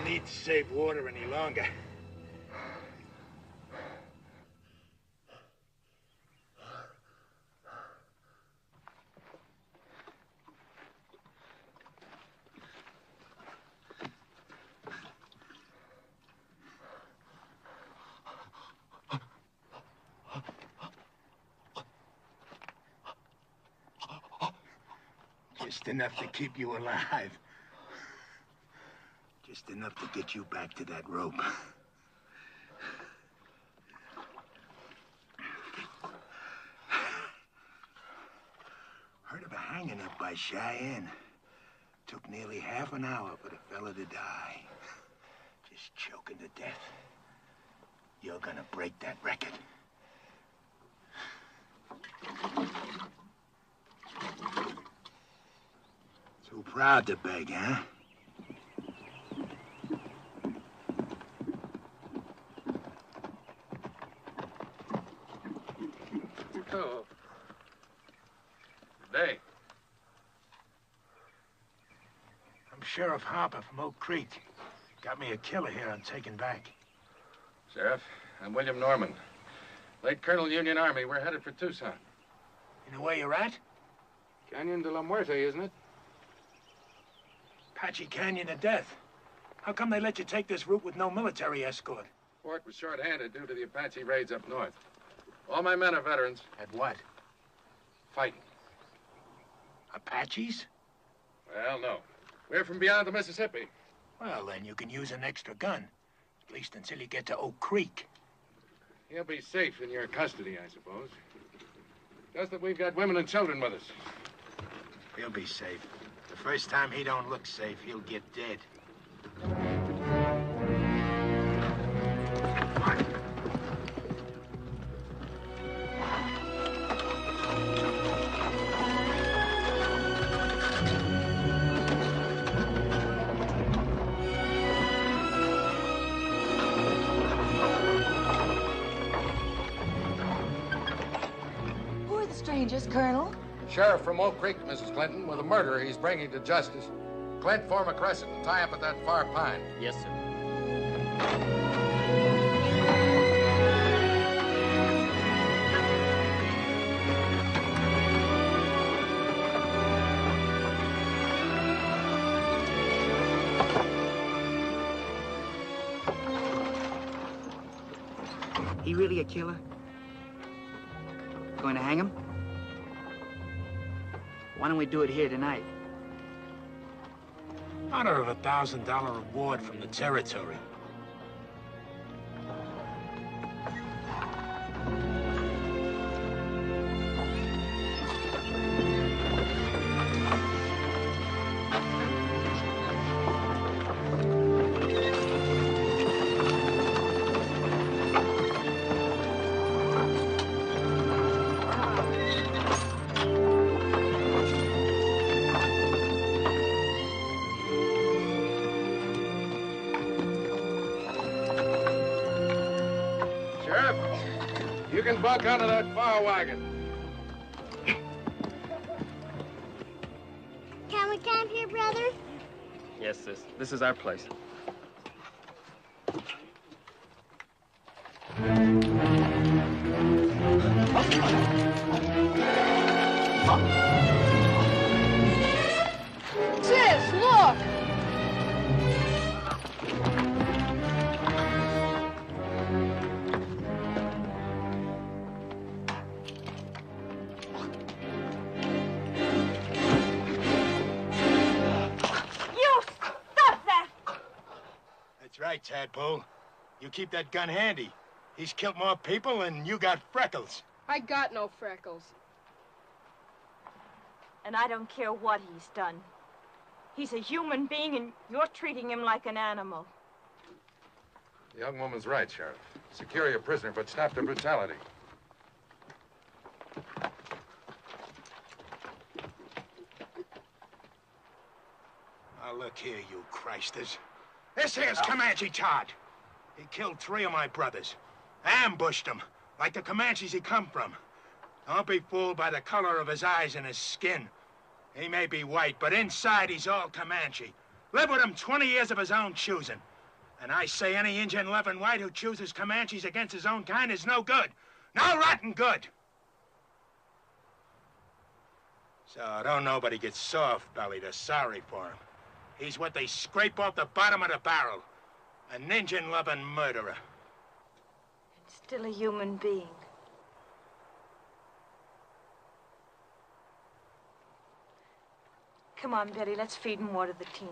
need to save water any longer. Just enough to keep you alive. Just enough to get you back to that rope. Heard of a hanging up by Cheyenne. Took nearly half an hour for the fella to die. Just choking to death. You're gonna break that record. Too proud to beg, huh? Oh. Good day. I'm Sheriff Harper from Oak Creek. Got me a killer here I'm taking back. Sheriff, I'm William Norman. Late Colonel Union Army. We're headed for Tucson. You know where you're at? Canyon de la Muerte, isn't it? Apache Canyon of Death. How come they let you take this route with no military escort? Fort was short-handed due to the Apache raids up north. All my men are veterans. At what? Fighting. Apaches? Well, no. We're from beyond the Mississippi. Well, then you can use an extra gun. At least until you get to Oak Creek. He'll be safe in your custody, I suppose. Just that we've got women and children with us. He'll be safe. The first time he don't look safe, he'll get dead. Colonel? Sheriff from Oak Creek, Mrs. Clinton, with a murderer he's bringing to justice. Clint, form a crescent and tie up at that far pine. Yes, sir. He really a killer? Going to hang him? Why don't we do it here tonight? Honor of $1,000 reward from the territory. You can buck onto that far wagon. Can we camp here, brother? Yes, sis. This is our place. Sis, look! Right, Tadpole. You keep that gun handy. He's killed more people and you got freckles. I got no freckles. And I don't care what he's done. He's a human being and you're treating him like an animal. The young woman's right, Sheriff. Secure your prisoner, but stop the brutality. Now, look here, you Christers. This here's Comanche Todd. He killed 3 of my brothers. Ambushed them, like the Comanches he come from. Don't be fooled by the color of his eyes and his skin. He may be white, but inside he's all Comanche. Lived with him 20 years of his own choosing. And I say any Indian loving white who chooses Comanches against his own kind is no good. No rotten good. So don't nobody get soft-bellied or sorry for him. He's what they scrape off the bottom of the barrel. An Indian-loving murderer. And still a human being. Come on, Betty, let's feed and water the team.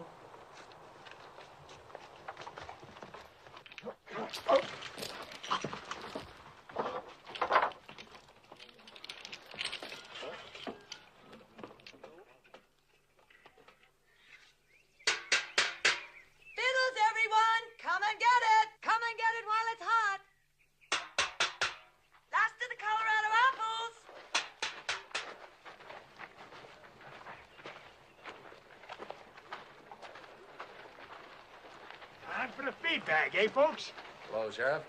For the feed bag, eh, folks? Hello, Sheriff.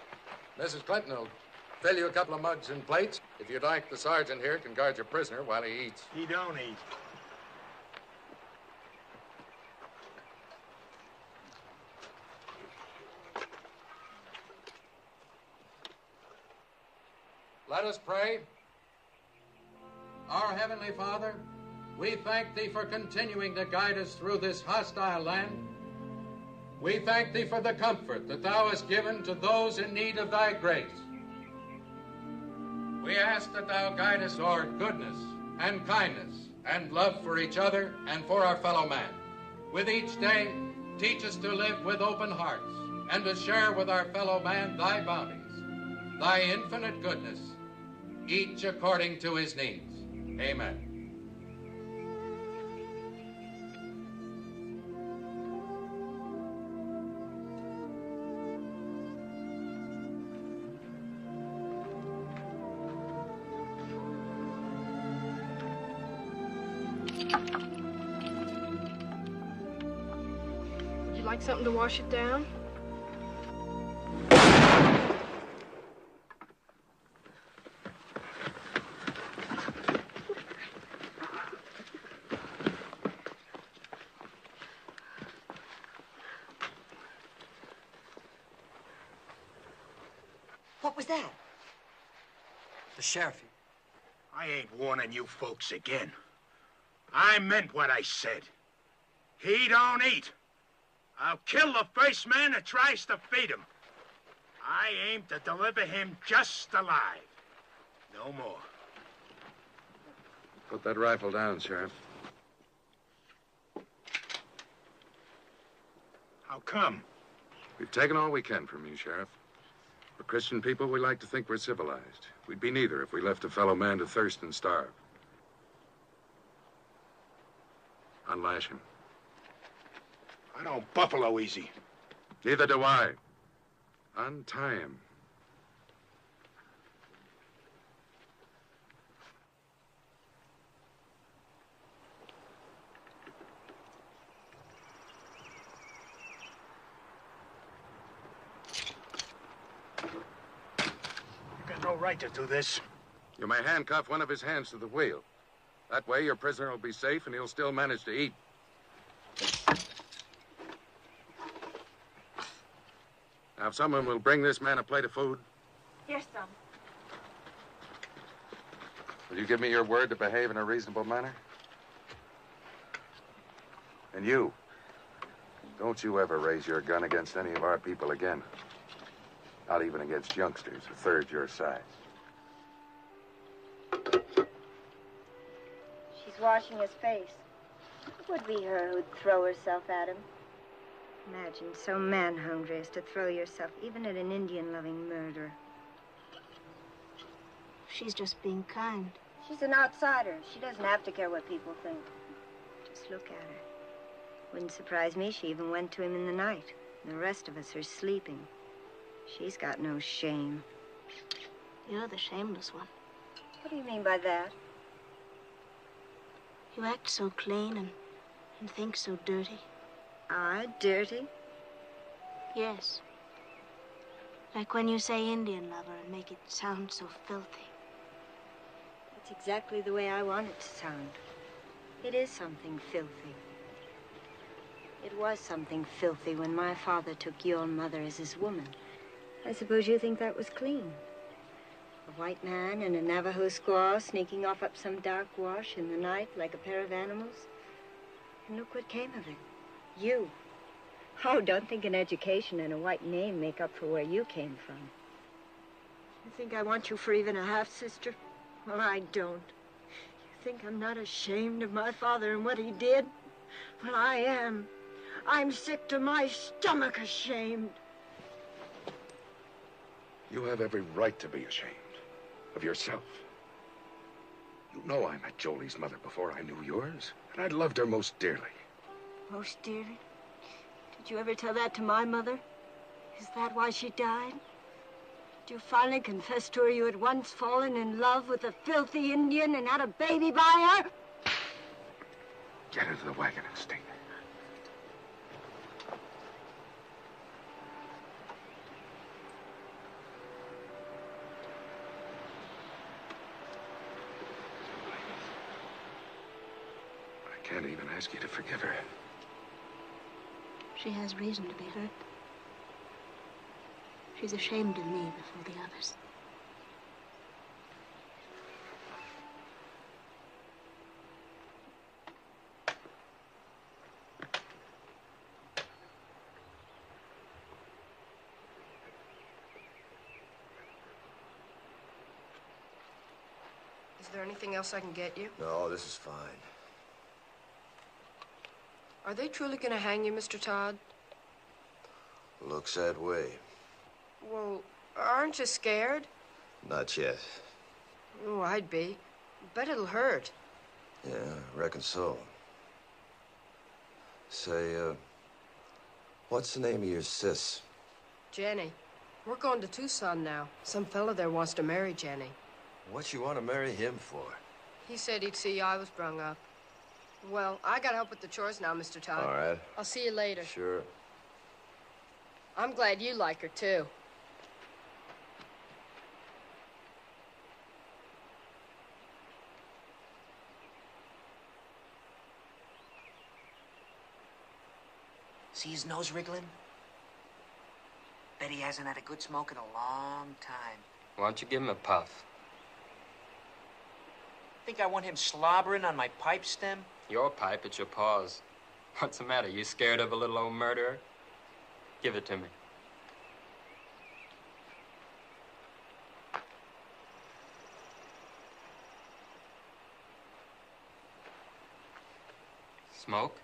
Mrs. Clinton will fill you a couple of mugs and plates. If you'd like, the sergeant here can guard your prisoner while he eats. He don't eat. Let us pray. Our Heavenly Father, we thank Thee for continuing to guide us through this hostile land. We thank Thee for the comfort that Thou hast given to those in need of Thy grace. We ask that Thou guide us toward goodness and kindness and love for each other and for our fellow man. With each day, teach us to live with open hearts and to share with our fellow man Thy bounties, Thy infinite goodness, each according to his needs. Amen. Would you like something to wash it down? What was that? The sheriff. I ain't warning you folks again. I meant what I said. He don't eat. I'll kill the first man that tries to feed him. I aim to deliver him just alive. No more. Put that rifle down, Sheriff. How come? We've taken all we can from you, Sheriff. We're Christian people, we like to think we're civilized. We'd be neither if we left a fellow man to thirst and starve. Unlash him. I don't buffalo easy. Neither do I. Untie him. You got no right to do this. You may handcuff one of his hands to the wheel. That way, your prisoner will be safe and he'll still manage to eat. Now, if someone will bring this man a plate of food. Yes, son. Will you give me your word to behave in a reasonable manner? And you, don't you ever raise your gun against any of our people again. Not even against youngsters a third your size. She's washing his face. It would be her who'd throw herself at him. Imagine so man-hungry as to throw yourself even at an Indian-loving murderer. She's just being kind. She's an outsider. She doesn't have to care what people think. Just look at her. Wouldn't surprise me she even went to him in the night. And the rest of us are sleeping. She's got no shame. You're the shameless one. What do you mean by that? You act so clean and think so dirty. I dirty? Yes. Like when you say Indian lover and make it sound so filthy. That's exactly the way I want it to sound. It is something filthy. It was something filthy when my father took your mother as his woman. I suppose you think that was clean. A white man and a Navajo squaw sneaking off up some dark wash in the night like a pair of animals. And look what came of it. You. Oh, don't think an education and a white name make up for where you came from. You think I want you for even a half-sister? Well, I don't. You think I'm not ashamed of my father and what he did? Well, I am. I'm sick to my stomach ashamed. You have every right to be ashamed of yourself. You know I met Jolie's mother before I knew yours, and I loved her most dearly. Most dearly? Did you ever tell that to my mother? Is that why she died? Did you finally confess to her you had once fallen in love with a filthy Indian and had a baby by her? Get into the wagon and stay there. I can't even ask you to forgive her. She has reason to be hurt. She's ashamed of me before the others. Is there anything else I can get you? No, this is fine. Are they truly going to hang you, Mr. Todd? Looks that way. Well, aren't you scared? Not yet. Oh, I'd be. Bet it'll hurt. Yeah, reckon so. Say, what's the name of your sis? Jenny. We're going to Tucson now. Some fella there wants to marry Jenny. What you want to marry him for? He said he'd see I was brung up. Well, I gotta help with the chores now, Mr. Todd. All right. I'll see you later. Sure. I'm glad you like her, too. See his nose wriggling? Bet he hasn't had a good smoke in a long time. Why don't you give him a puff? Think I want him slobbering on my pipe stem? Your pipe, it's your paws. What's the matter? You scared of a little old murderer? Give it to me. Smoke?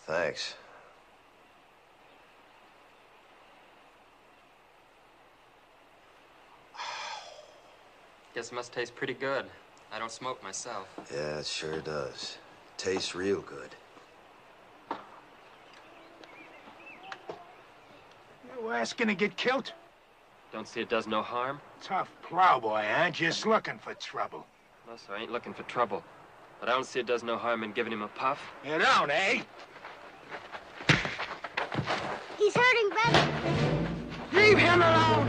Thanks. Guess it must taste pretty good. I don't smoke myself. Yeah, it sure does. Tastes real good. You asking to get killed? Don't see it does no harm? Tough plowboy, huh? Just looking for trouble. No, sir, I ain't looking for trouble. But I don't see it does no harm in giving him a puff. You don't, eh? He's hurting, brother. Leave him alone!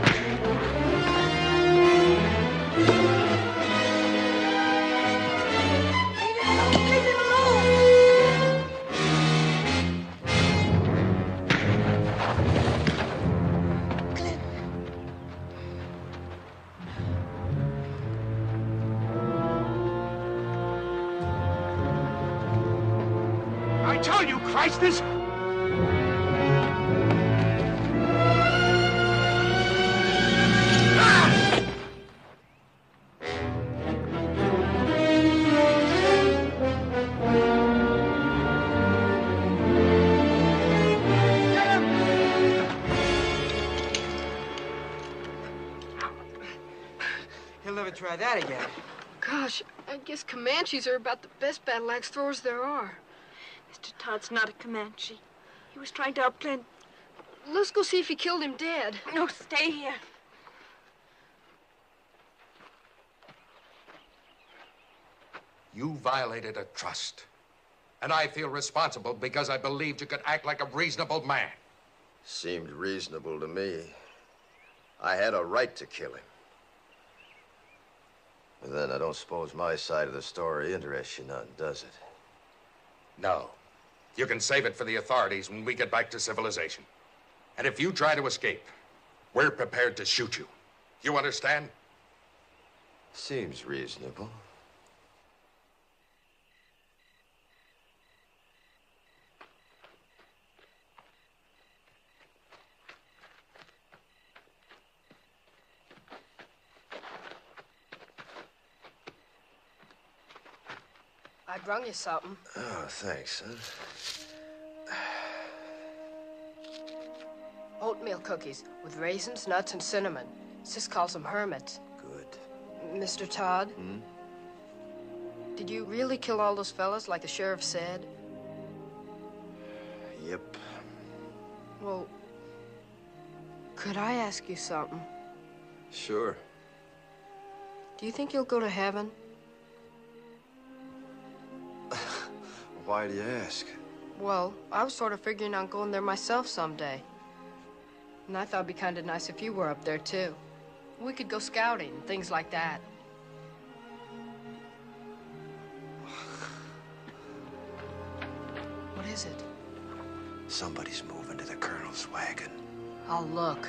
I told you, Christus! He'll never try that again. Gosh, I guess Comanches are about the best battle axe throwers there are. Mr. Todd's not a Comanche. He was trying to outplay... Let's go see if he killed him dead. No, stay here. You violated a trust. And I feel responsible because I believed you could act like a reasonable man. Seemed reasonable to me. I had a right to kill him. But then I don't suppose my side of the story interests you none, does it? No. You can save it for the authorities when we get back to civilization. And if you try to escape, we're prepared to shoot you. You understand? Seems reasonable. I brung you something. Oh, thanks, son. Oatmeal cookies with raisins, nuts, and cinnamon. Sis calls them hermits. Good. Mr. Todd? Hmm? Did you really kill all those fellas like the sheriff said? Yep. Well, could I ask you something? Sure. Do you think you'll go to heaven? Why do you ask? Well, I was sort of figuring on going there myself someday. And I thought it'd be kind of nice if you were up there, too. We could go scouting and things like that. What is it? Somebody's moving to the colonel's wagon. I'll look.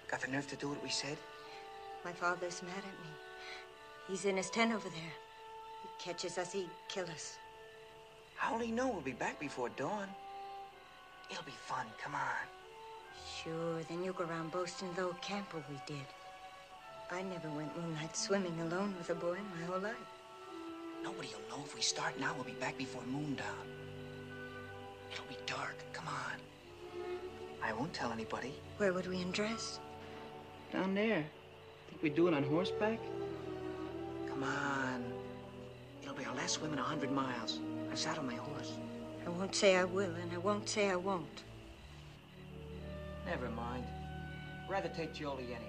Got the nerve to do what we said? My father's mad at me. He's in his tent over there. He catches us, he'd kill us. How'll he know we'll be back before dawn? It'll be fun, come on. Sure, then you go around boasting of the old camper we did. I never went moonlight swimming alone with a boy my whole life. Nobody'll know if we start now, we'll be back before moondown. It'll be dark, come on. I won't tell anybody. Where would we undress? Down there. Think we'd do it on horseback? Come on. It'll be our last swim in 100 miles. I saddle my horse. I won't say I will, and I won't say I won't. Never mind. Rather take Jolie anyway.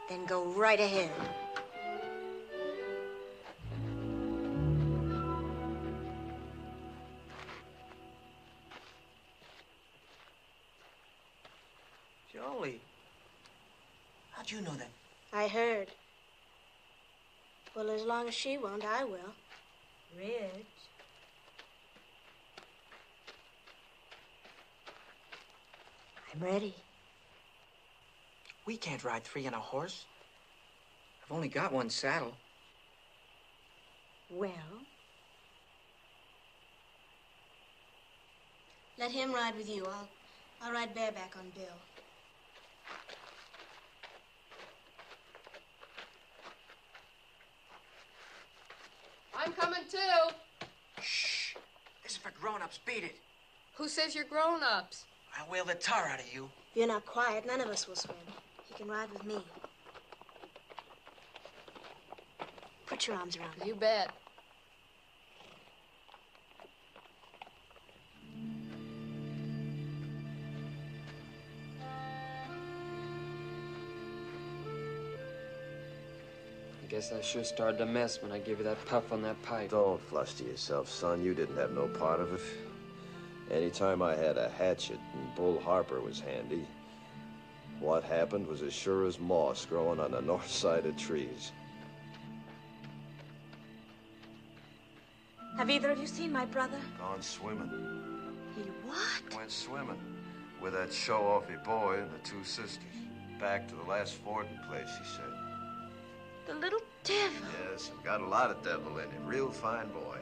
Then go right ahead. Jolie. How'd you know that? I heard. Well, as long as she won't, I will. Rich. I'm ready. We can't ride three on a horse. I've only got one saddle. Well? Let him ride with you. I'll ride bareback on Bill. I'm coming, too. Shh. This is for grown-ups. Beat it. Who says you're grown-ups? I'll whale the tar out of you. If you're not quiet, none of us will swim. You can ride with me. Put your arms around me. You bet. I guess I sure started to mess when I gave you that puff on that pipe. Don't fluster yourself, son. You didn't have no part of it. Anytime I had a hatchet and Bull Harper was handy, what happened was as sure as moss growing on the north side of trees. Have either of you seen my brother? Gone swimming. He what? Went swimming with that show-offy boy and the two sisters. Back to the last fording place, he said. The little devil. Yes, got a lot of devil in him. Real fine boy.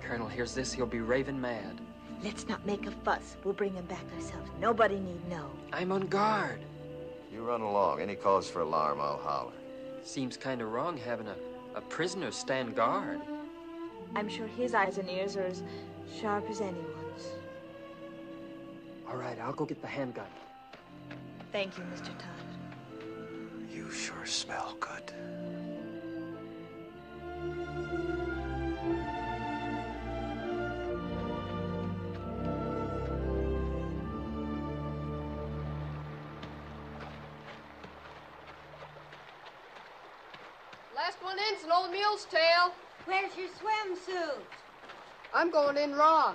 Colonel hears this, he'll be raving mad. Let's not make a fuss. We'll bring him back ourselves. Nobody need know. I'm on guard. You run along. Any cause for alarm, I'll holler. Seems kind of wrong having a prisoner stand guard. I'm sure his eyes and ears are as sharp as anyone's. All right, I'll go get the handgun. Thank you, Mr. Todd. You sure smell good. Last one in's an old mule's tail. Where's your swimsuit? I'm going in raw.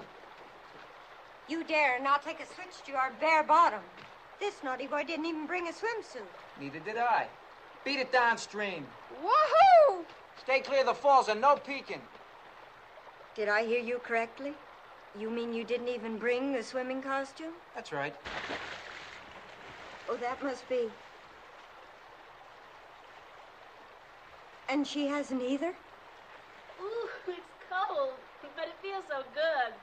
You dare not take a switch to our bare bottom. This naughty boy didn't even bring a swimsuit. Neither did I. Beat it downstream. Woohoo! Stay clear of the falls and no peeking. Did I hear you correctly? You mean you didn't even bring the swimming costume? That's right. Oh, that must be. And she hasn't either? Ooh, it's cold, but it feels so good.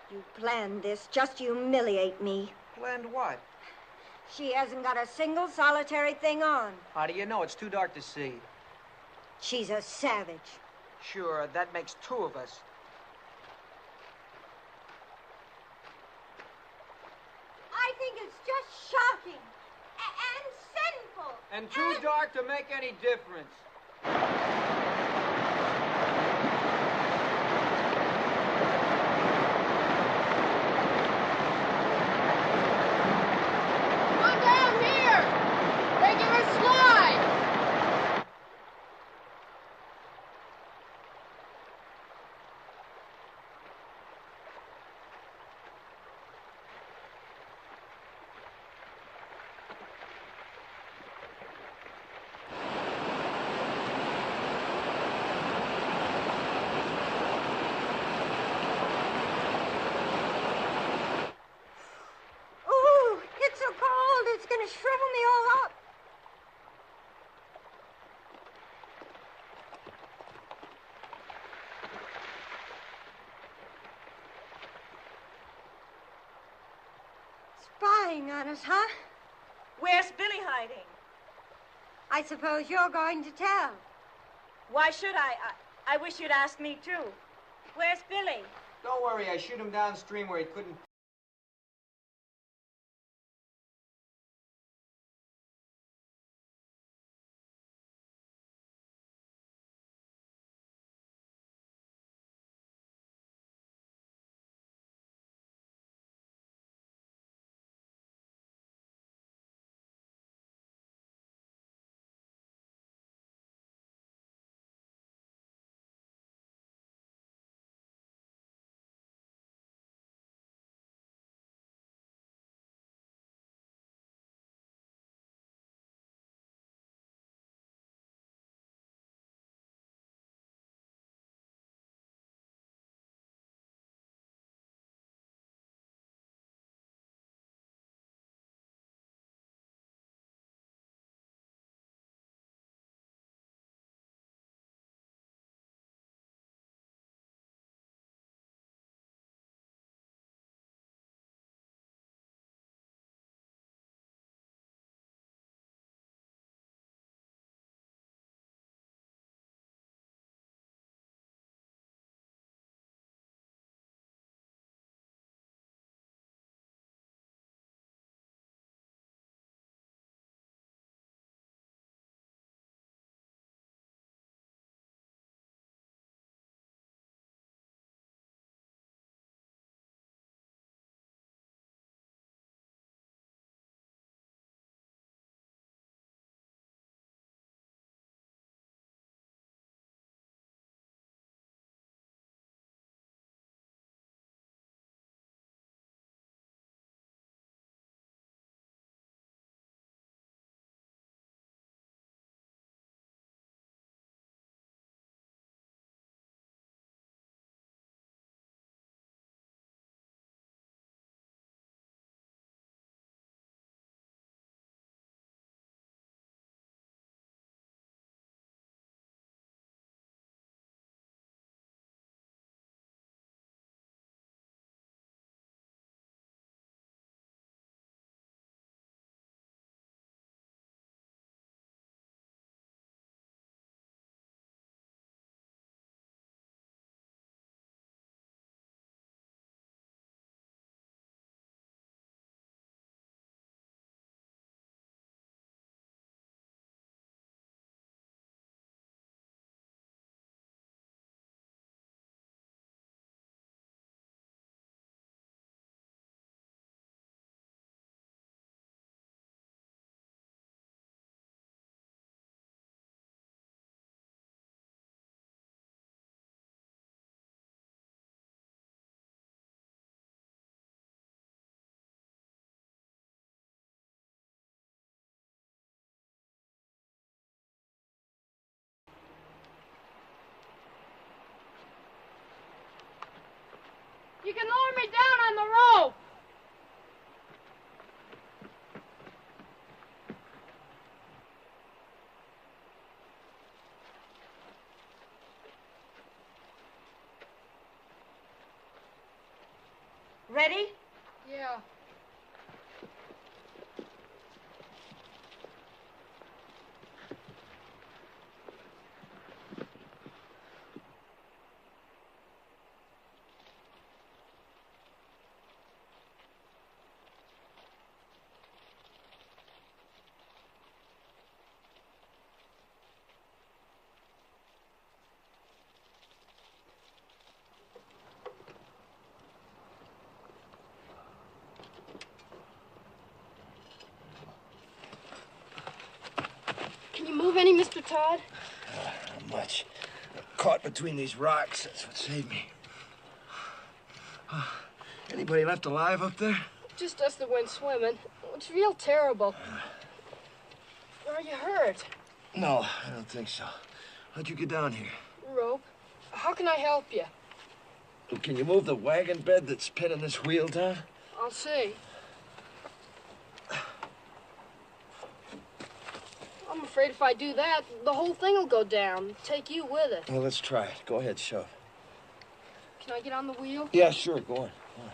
You planned this just to humiliate me. Planned what? She hasn't got a single solitary thing on. How do you know? It's too dark to see. She's a savage. Sure, that makes two of us. I think it's just shocking and sinful. And too dark to make any difference. Come down here! Regular slide! Ooh, it's so cold, it's gonna shrivel me all up. Spying on us, huh? Where's Billy hiding? I suppose you're going to tell. Why should I? I wish you'd ask me, too. Where's Billy? Don't worry, I shoot him downstream where he couldn't Ready? Yeah. Can you move any, Mr. Todd? Not much. Caught between these rocks. That's what saved me. Anybody left alive up there? Just us that went swimming. It's real terrible. Are you hurt? No, I don't think so. How'd you get down here? Rope. How can I help you? Well, can you move the wagon bed that's pinning this wheel down? I'll see. I'm afraid if I do that, the whole thing will go down. Take you with it. Well, let's try it. Go ahead, shove. Can I get on the wheel? Yeah, sure. Go on. Go on.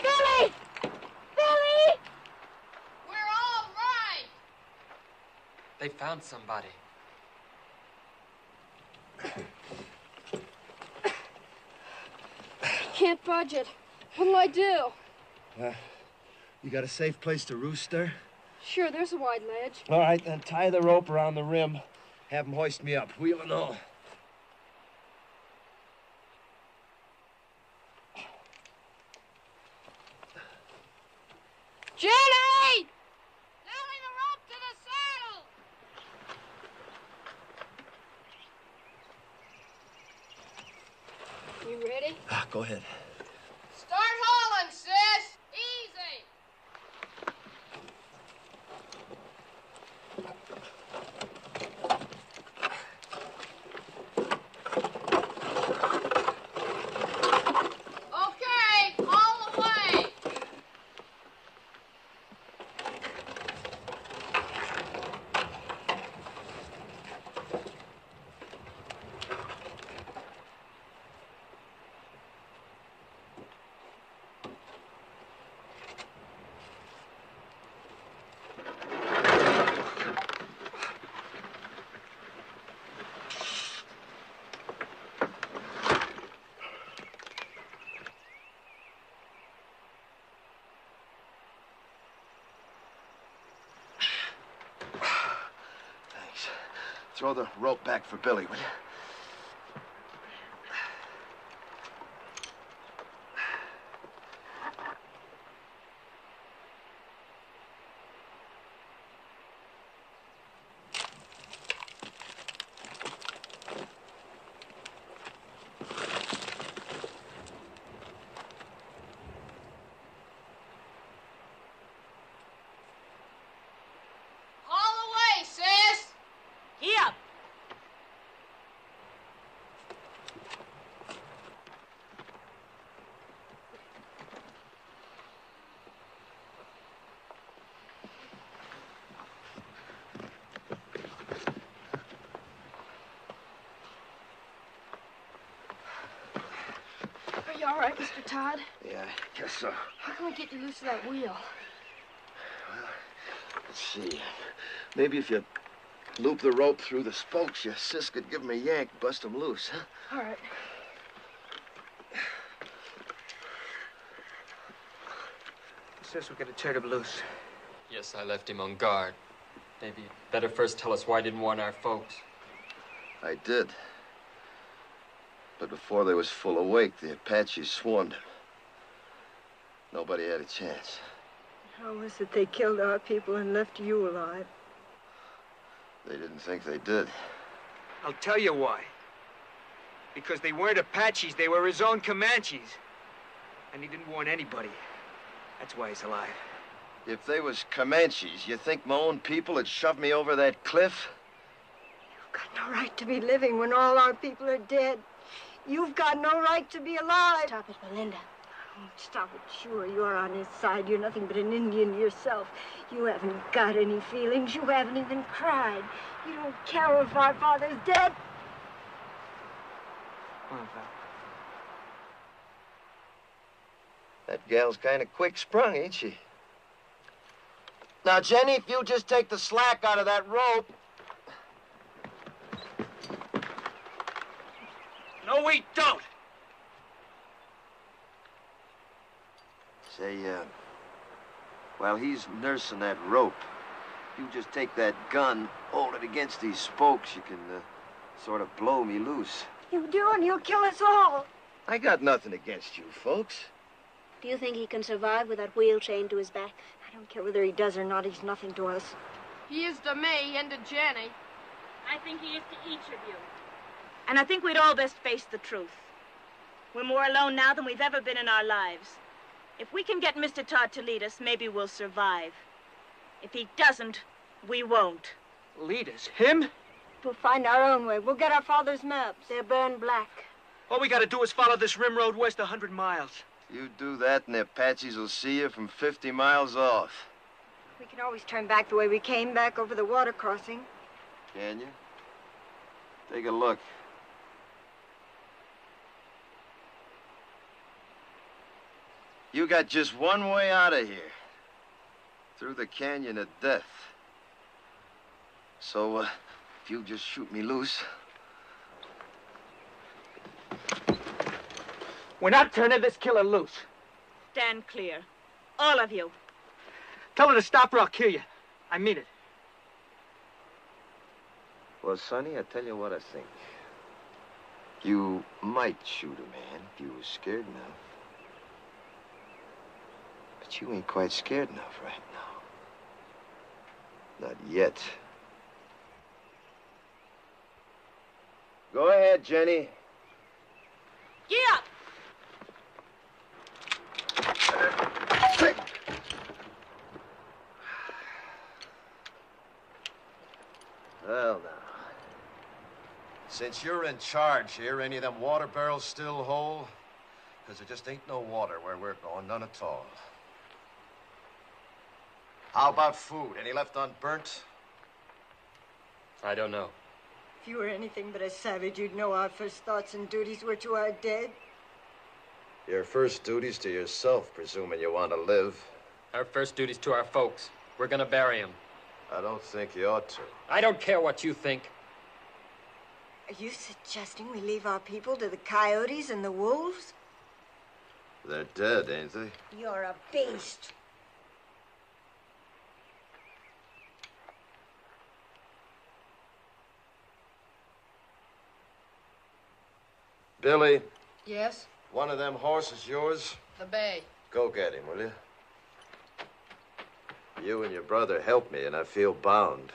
Billy! Billy! We're all right! They found somebody. Can't budge it. What'll I do? You got a safe place to roost there? Sure, there's a wide ledge. All right, then tie the rope around the rim. Have them hoist me up, wheel and all. Jenny! Nailing the rope to the saddle! You ready? Go ahead. Start hauling, sis! Easy! Okay, haul away! Thanks. Throw the rope back for Billy, will you? Haul away, sis! Here! Are you all right, Mr. Todd? Yeah, I guess so. How can we get you loose of that wheel? Let's see. Maybe if you loop the rope through the spokes, your sis could give 'em a yank, bust 'em loose, huh? All right. Sis, we gotta turn him loose. Yes, I left him on guard. Maybe you'd better first tell us why you didn't warn our folks. I did. But before they was full awake, the Apaches swarmed him. Nobody had a chance. How was it they killed our people and left you alive? They didn't think they did. I'll tell you why. Because they weren't Apaches, they were his own Comanches. And he didn't warn anybody. That's why he's alive. If they was Comanches, you think my own people had shoved me over that cliff? You've got no right to be living when all our people are dead. You've got no right to be alive. Stop it, Belinda. Oh, stop it. Sure, you're on his side. You're nothing but an Indian yourself. You haven't got any feelings. You haven't even cried. You don't care if our father's dead. Come on, Val. That gal's kind of quick-sprung, ain't she? Now, Jenny, if you just take the slack out of that rope... No, we don't! Say, while he's nursing that rope, you just take that gun, hold it against these spokes, you can, sort of blow me loose. You do, and he'll kill us all. I got nothing against you, folks. Do you think he can survive with that wheel chained to his back? I don't care whether he does or not. He's nothing to us. He is to me and to Jenny. I think he is to each of you. And I think we'd all best face the truth. We're more alone now than we've ever been in our lives. If we can get Mr. Todd to lead us, maybe we'll survive. If he doesn't, we won't. Lead us? Him? We'll find our own way. We'll get our father's maps. They're burned black. All we gotta do is follow this rim road west 100 miles. You do that, and the Apaches will see you from 50 miles off. We can always turn back the way we came, back over the water crossing. Can you? Take a look. You got just one way out of here. Through the canyon of death. So, if you just shoot me loose... We're not turning this killer loose. Stand clear. All of you. Tell her to stop or I'll kill you. I mean it. Well, Sonny, I tell you what I think. You might shoot a man if you was scared enough. But you ain't quite scared enough right now. Not yet. Go ahead, Jenny. Get up! Well, now. Since you're in charge here, any of them water barrels still whole? Because there just ain't no water where we're going, none at all. How about food? Any left unburnt? I don't know. If you were anything but a savage, you'd know our first thoughts and duties were to our dead. Your first duty's to yourself, presuming you want to live. Our first duty's to our folks. We're gonna bury him. I don't think you ought to. I don't care what you think. Are you suggesting we leave our people to the coyotes and the wolves? They're dead, ain't they? You're a beast. Billy, Yes? one of them horses yours? The bay. Go get him, will you? You and your brother helped me, and I feel bound.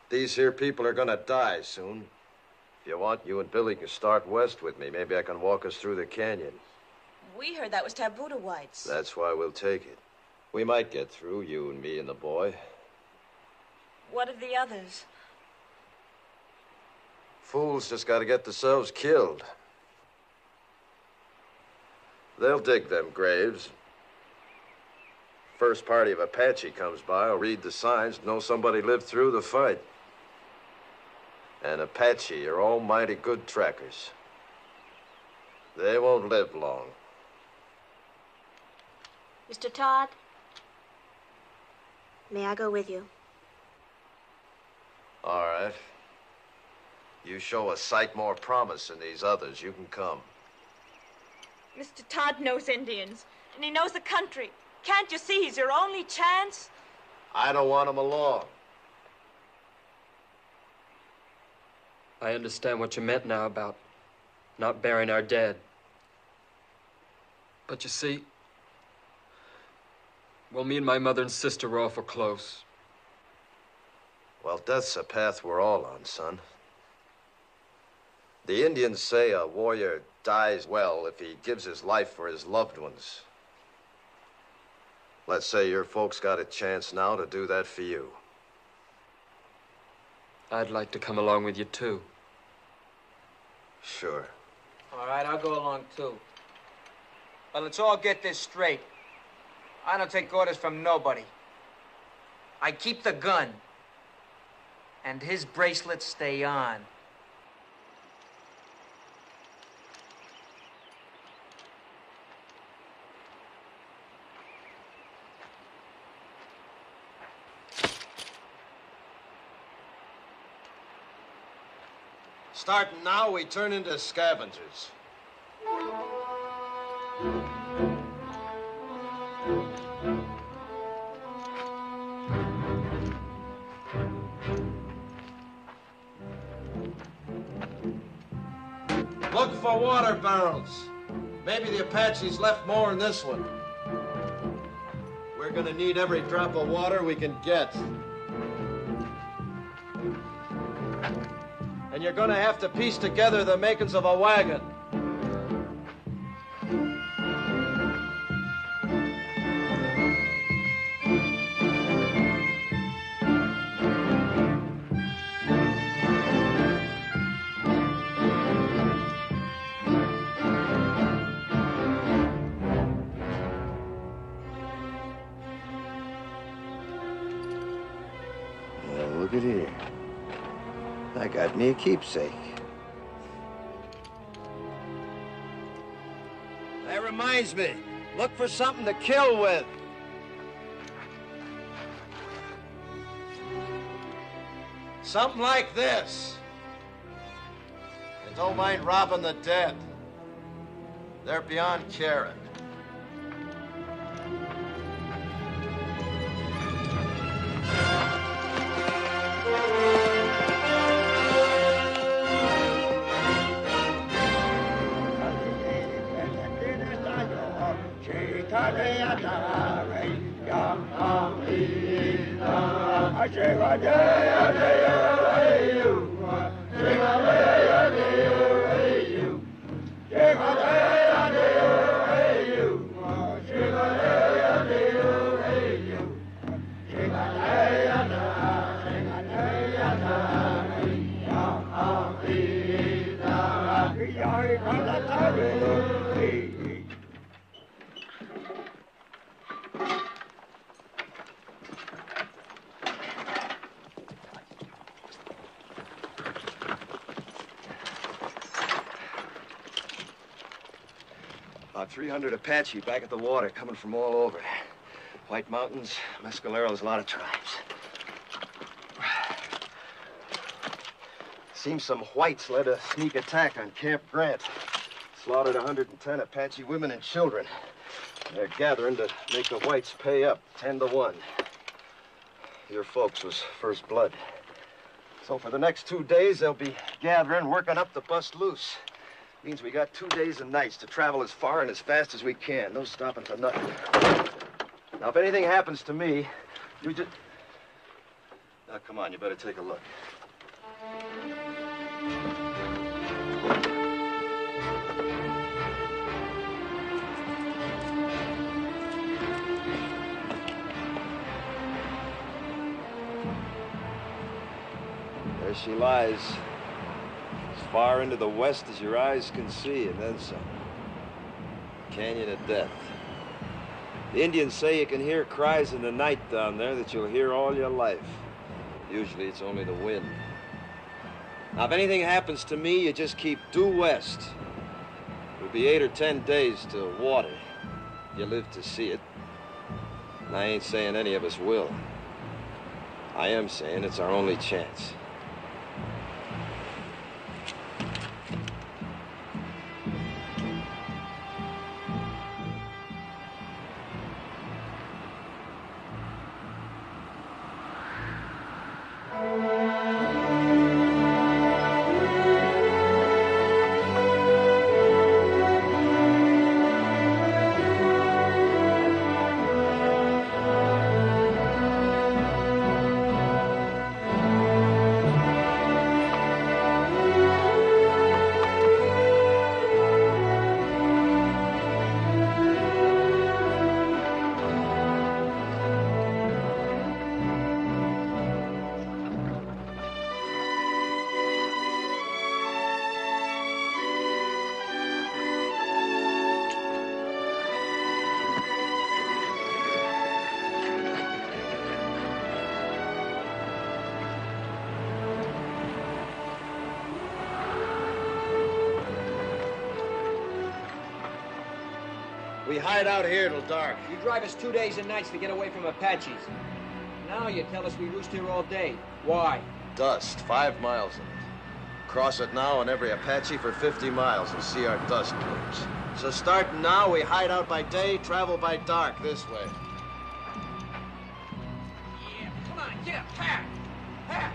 These here people are gonna die soon. If you want, you and Billy can start west with me. Maybe I can walk us through the canyon. We heard that was taboo to whites. That's why we'll take it. We might get through, you and me and the boy. What of the others? Fools just gotta get themselves killed. They'll dig them graves. First party of Apache comes by, will read the signs, know somebody lived through the fight. And Apache are almighty good trackers. They won't live long. Mr. Todd, may I go with you? All right. You show a sight more promise than these others, you can come. Mr. Todd knows Indians, and he knows the country. Can't you see he's your only chance? I don't want him along. I understand what you meant now about not burying our dead. But you see, well, me and my mother and sister were awful close. Well, death's a path we're all on, son. The Indians say a warrior dies well if he gives his life for his loved ones. Let's say your folks got a chance now to do that for you. I'd like to come along with you, too. Sure. All right, I'll go along, too. Well, let's all get this straight. I don't take orders from nobody. I keep the gun. And his bracelets stay on. Starting now, we turn into scavengers. Look for water barrels. Maybe the Apaches left more in this one. We're gonna need every drop of water we can get. And you're gonna have to piece together the makings of a wagon. Well, look at here. I got me a keepsake. That reminds me. Look for something to kill with. Something like this. And don't mind robbing the dead. They're beyond caring. About 300 Apache back at the water, coming from all over. White Mountains, Mescaleros, a lot of tribes. Seems some whites led a sneak attack on Camp Grant. Slaughtered 110 Apache women and children. They're gathering to make the whites pay up 10-1. Your folks was first blood. So for the next 2 days, they'll be gathering, working up to bust loose. Means we got 2 days and nights to travel as far and as fast as we can. No stopping for nothing. Now, if anything happens to me, you just... Now, come on, you better take a look. There she lies. As far into the west as your eyes can see, and then some. Canyon of Death. The Indians say you can hear cries in the night down there that you'll hear all your life. Usually it's only the wind. Now, if anything happens to me, you just keep due west. It'll be 8 or 10 days to water. You live to see it. And I ain't saying any of us will. I am saying it's our only chance. We hide out here till dark. You drive us 2 days and nights to get away from Apaches. Now you tell us we roost here all day. Why? Dust, 5 miles of it. Cross it now and every Apache for 50 miles and see our dust plumes. So starting now, we hide out by day, travel by dark this way. Yeah, come on, get up, ha! Ha!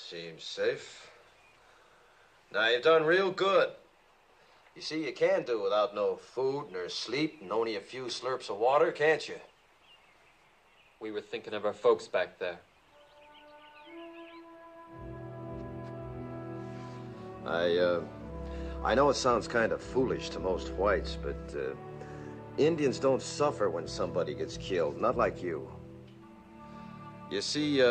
Seems safe. Now, you've done real good. You see, you can do without no food nor sleep and only a few slurps of water, can't you? We were thinking of our folks back there. I know it sounds kind of foolish to most whites, but Indians don't suffer when somebody gets killed, not like you. You see,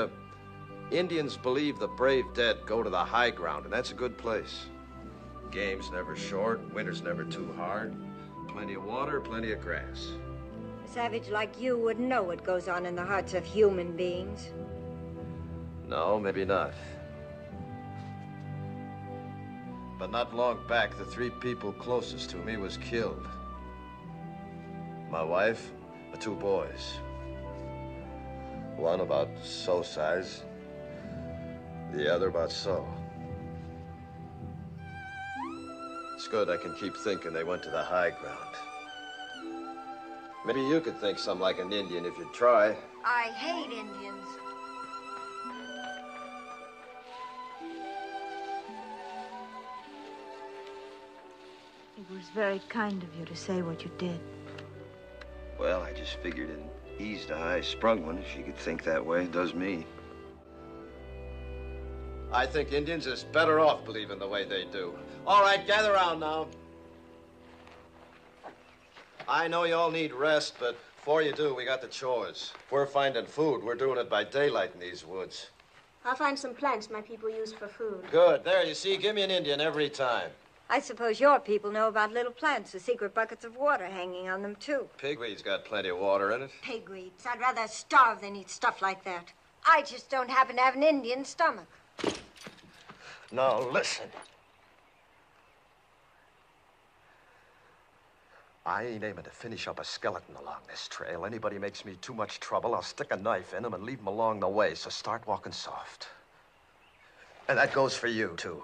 Indians believe the brave dead go to the high ground, and that's a good place. Game's never short, winter's never too hard. Plenty of water, plenty of grass. A savage like you wouldn't know what goes on in the hearts of human beings. No, maybe not. But not long back, the 3 people closest to me was killed. My wife, my 2 boys. One about so size, the other about so. It's good I can keep thinking they went to the high ground. Maybe you could think something like an Indian if you'd try. I hate Indians. It was very kind of you to say what you did. Well, I just figured it eased a high-sprung one. If she could think that way, it does me. I think Indians is better off believing the way they do. All right, gather around now. I know you all need rest, but before you do, we got the chores. If we're finding food, we're doing it by daylight in these woods. I'll find some plants my people use for food. Good. There, you see, give me an Indian every time. I suppose your people know about little plants with secret buckets of water hanging on them, too. Pigweed's got plenty of water in it. Pigweeds. I'd rather starve than eat stuff like that. I just don't happen to have an Indian stomach. Now, listen. I ain't aiming to finish up a skeleton along this trail. Anybody makes me too much trouble, I'll stick a knife in him and leave him along the way, so start walking soft. And that goes for you, too.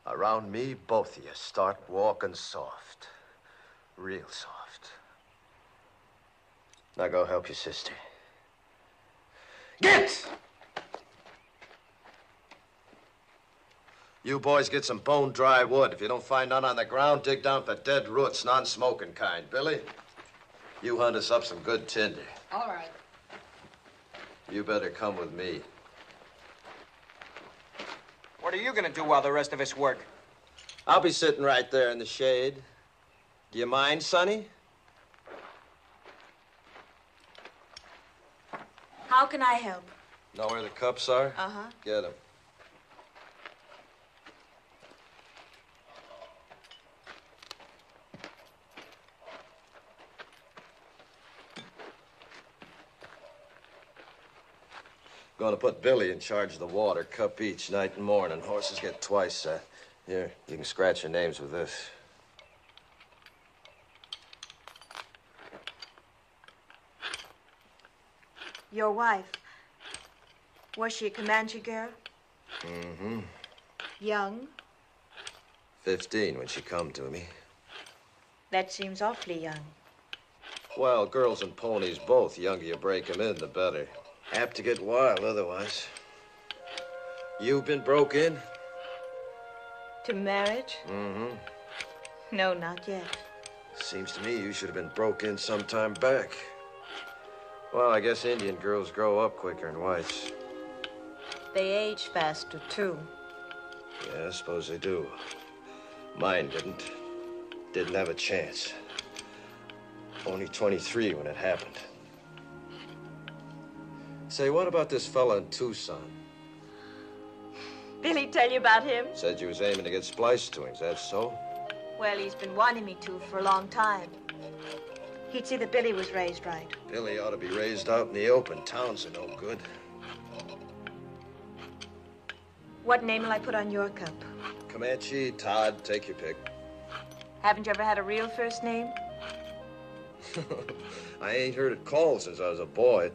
Around me, both of you, start walking soft. Real soft. Now go help your sister. Get! You boys get some bone-dry wood. If you don't find none on the ground, dig down for dead roots, non-smoking kind. Billy, you hunt us up some good tinder. All right. You better come with me. What are you gonna do while the rest of us work? I'll be sitting right there in the shade. Do you mind, Sonny? How can I help? Know where the cups are? Uh-huh. Get them. Going to put Billy in charge of the water, cup each, night and morning. Horses get twice. Here, you can scratch your names with this. Your wife. Was she a Comanche girl? Mm-hmm. Young? 15 when she come to me. That seems awfully young. Well, girls and ponies both. The younger you break them in, the better. Apt to get wild otherwise. You been broke in? To marriage? Mm-hmm. No, not yet. Seems to me you should have been broke in some time back. Well, I guess Indian girls grow up quicker than whites. They age faster, too. Yeah, I suppose they do. Mine didn't. Didn't have a chance. Only 23 when it happened. Say, what about this fella in Tucson? Billy tell you about him? Said you was aiming to get spliced to him. Is that so? Well, he's been wanting me to for a long time. He'd see that Billy was raised right. Billy ought to be raised out in the open. Towns are no good. What name will I put on your cup? Comanche, Todd, take your pick. Haven't you ever had a real first name? I ain't heard it called since I was a boy.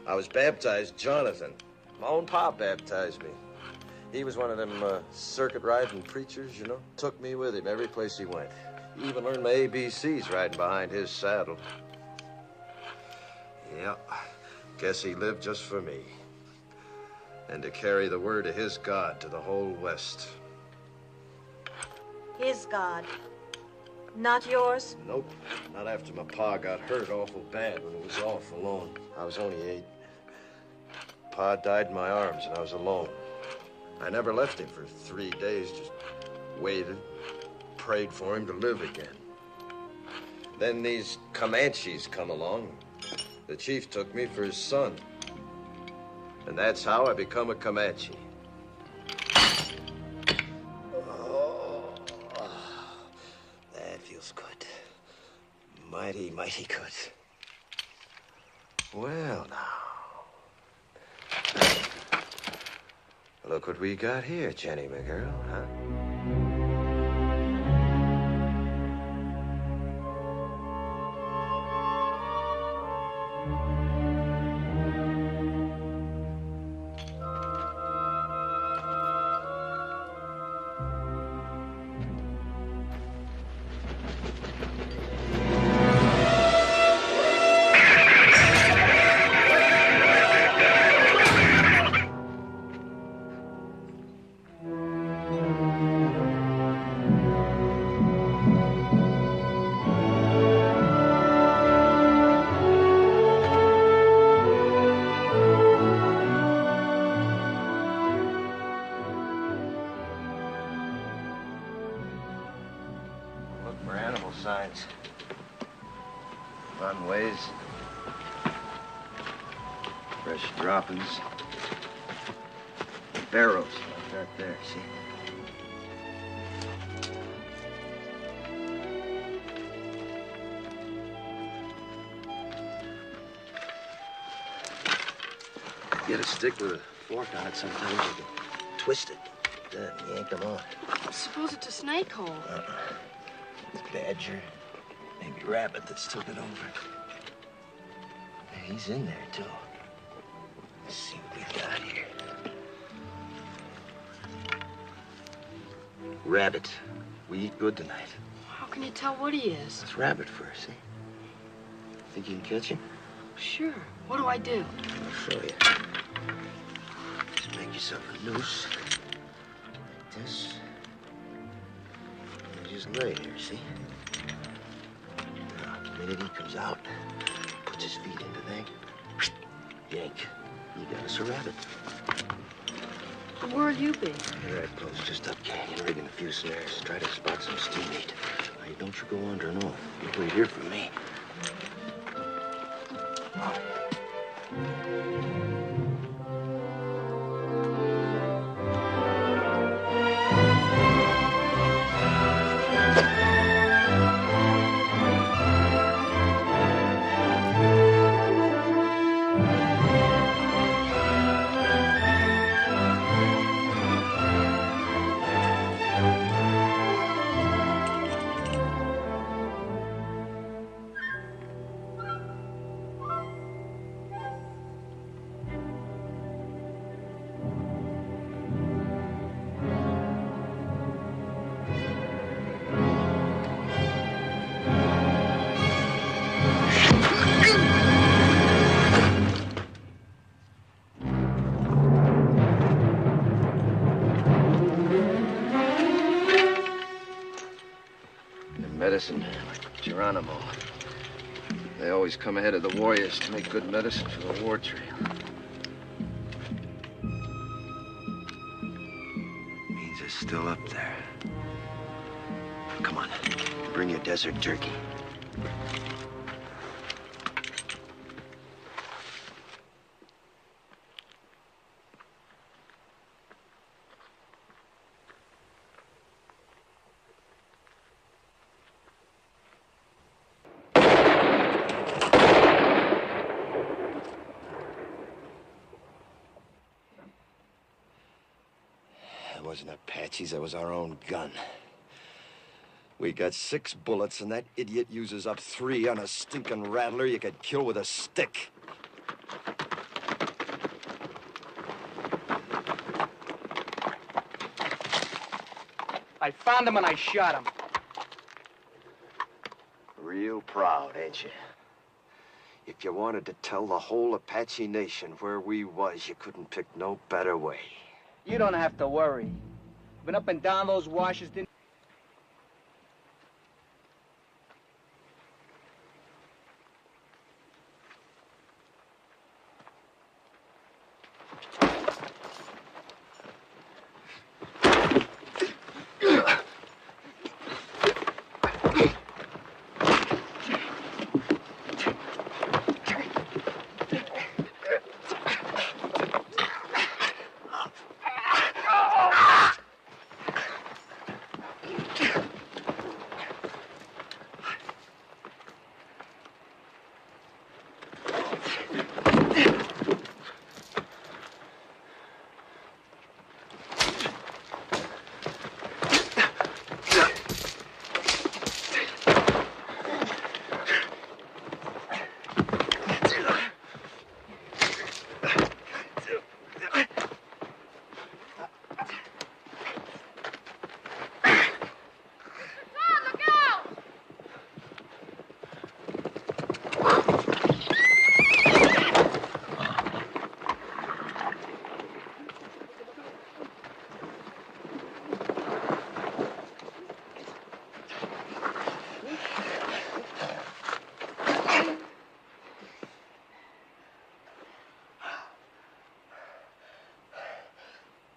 I was baptized Jonathan. My own pop baptized me. He was one of them circuit riding preachers, you know. Took me with him every place he went. He even learned my ABCs riding behind his saddle. Yeah, guess he lived just for me. And to carry the word of his God to the whole West. His God. Not yours? Nope, not after my pa got hurt awful bad when he was off alone. I was only 8. Pa died in my arms and I was alone. I never left him for 3 days, just waited, prayed for him to live again. Then these Comanches come along. The chief took me for his son. And that's how I become a Comanche. Oh, that feels good. Mighty, mighty good. Well, now. Look what we got here, Jenny, my girl, huh? Signs. Runways. Fresh droppings. Barrels like that there, see? Get a stick with a fork on it, sometimes you can twist it, then yank them on. Suppose it's a snake hole. It's badger, maybe rabbit that's took it over. He's in there, too. Let's see what we got here. Rabbit. We eat good tonight. How can you tell what he is? It's rabbit fur, see? Think you can catch him? Sure. What do I do? I'll show you. Just make yourself a noose. Like this. Just lay here, see? Now, the minute he comes out, puts his feet in the thing, yank. You got us a rabbit. Where'll you be? Right close, just up canyon, rigging a few snares. Try to spot some steam meat. Now, don't you go wandering off. You wait here for me. Medicine, like Geronimo. They always come ahead of the warriors to make good medicine for the war trail. Means they're still up there. Come on, bring your desert turkey. wasn't Apaches, it was our own gun. We got 6 bullets, and that idiot uses up 3 on a stinking rattler you could kill with a stick. I found him and I shot him. Real proud, ain't you? If you wanted to tell the whole Apache nation where we was, you couldn't pick no better way. You don't have to worry. Been up and down those washes, didn't...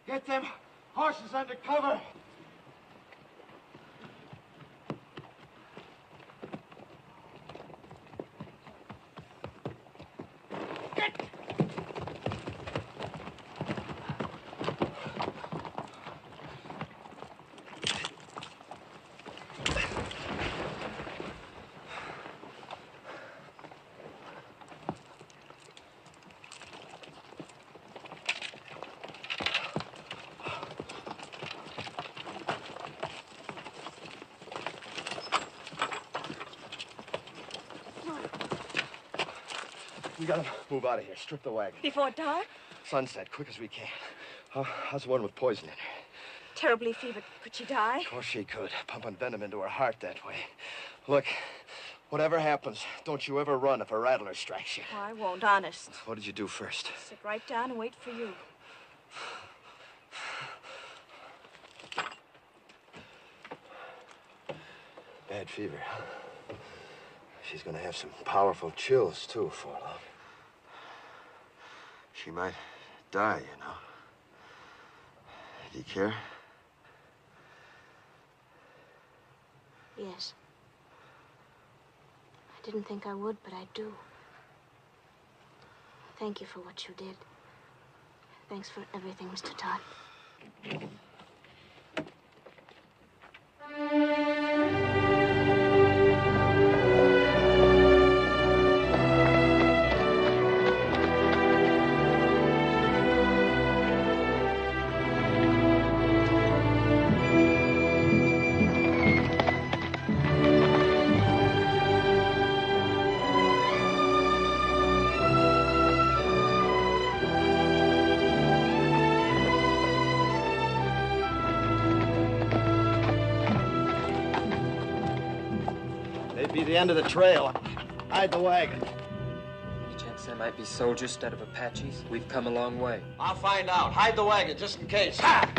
Get them horses under cover. We gotta move out of here. Strip the wagon. Before dark? Sunset, quick as we can. How's the one with poison in her? Terribly fevered. Could she die? Of course she could. Pumping venom into her heart that way. Look, whatever happens, don't you ever run if a rattler strikes you. Oh, I won't, honest. What did you do first? Sit right down and wait for you. Bad fever. She's gonna have some powerful chills, too, before long. She might die, you know. Do you care? Yes. I didn't think I would, but I do. Thank you for what you did. Thanks for everything, Mr. Todd. Be the end of the trail. Hide the wagon. Any chance there might be soldiers instead of Apaches? We've come a long way. I'll find out. Hide the wagon just in case. Ha!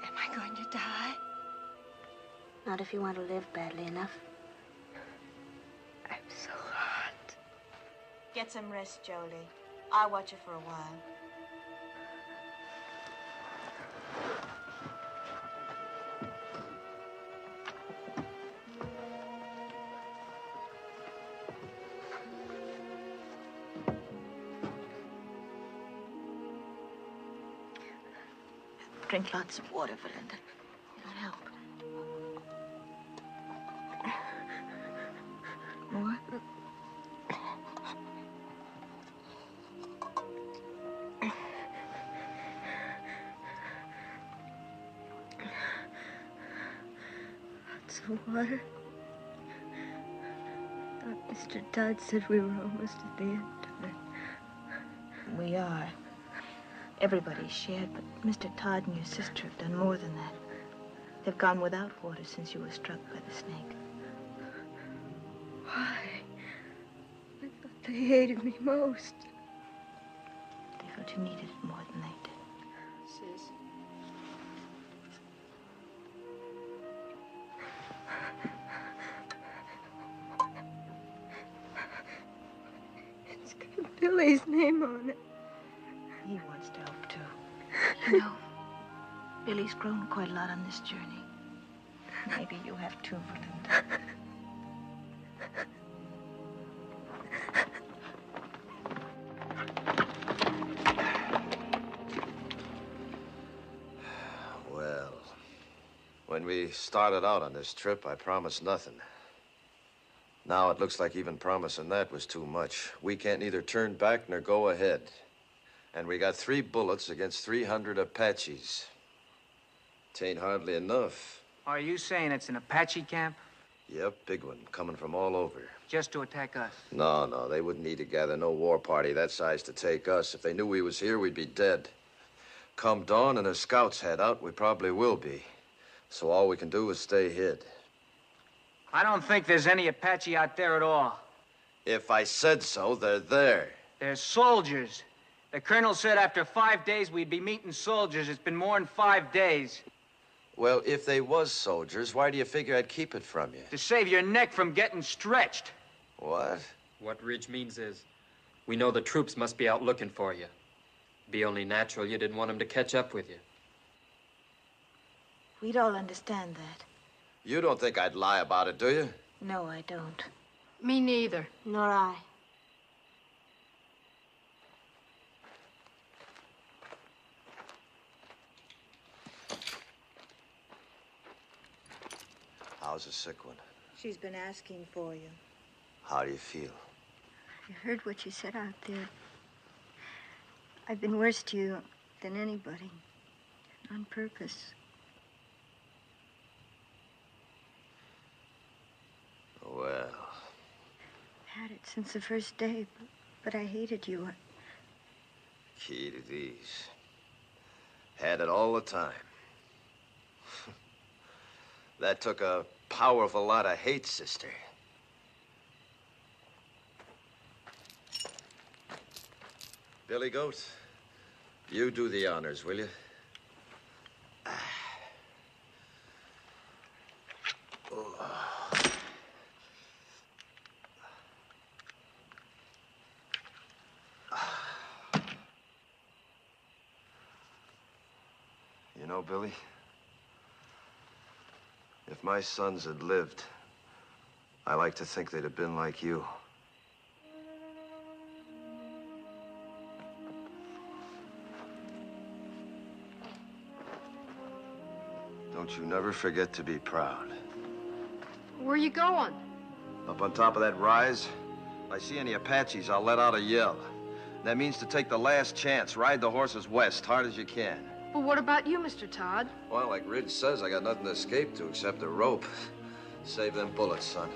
Am I going to die? Not if you want to live badly enough. I'm so hot. Get some rest, Jolie. I'll watch you for a while. Drink lots of water, Valinda. the water. Mr. Todd said we were almost at the end of it. We are. Everybody's shared, but Mr. Todd and your sister have done more than that. They've gone without water since you were struck by the snake. Why? I thought they hated me most. They felt you needed it more than they did. Sis. It's got Billy's name on it. He wants to help, too. You know, Billy's grown quite a lot on this journey. Maybe you have, too, Verlinda. Well, when we started out on this trip, I promised nothing. Now it looks like even promising that was too much. We can't neither turn back nor go ahead. And we got 3 bullets against 300 Apaches. Tain't hardly enough. Are you saying it's an Apache camp? Yep, big one, coming from all over. Just to attack us? No, they wouldn't need to gather no war party that size to take us. If they knew we was here, we'd be dead. Come dawn and the scouts head out, we probably will be. So all we can do is stay hid. I don't think there's any Apache out there at all. If I said so, they're there. They're soldiers. The colonel said after 5 days we'd be meeting soldiers. It's been more than 5 days. Well, if they was soldiers, why do you figure I'd keep it from you? To save your neck from getting stretched. What? What Ridge means is, we know the troops must be out looking for you. Be only natural you didn't want them to catch up with you. We'd all understand that. You don't think I'd lie about it, do you? No, I don't. Me neither. Nor I. How's the sick one? She's been asking for you. How do you feel? I heard what you said out there. I've been worse to you than anybody. On purpose. Well. Had it since the first day, but I hated you. Key to these. Had it all the time. That took a powerful lot of hate, sister. Billy Goat, you do the honors, will you? You know, Billy, if my sons had lived, I like to think they'd have been like you. Don't you never forget to be proud. Where are you going? Up on top of that rise, if I see any Apaches, I'll let out a yell. That means to take the last chance, ride the horses west, hard as you can. Well, what about you, Mr. Todd? Well, like Ridge says, I got nothing to escape to except a rope. Save them bullets, son.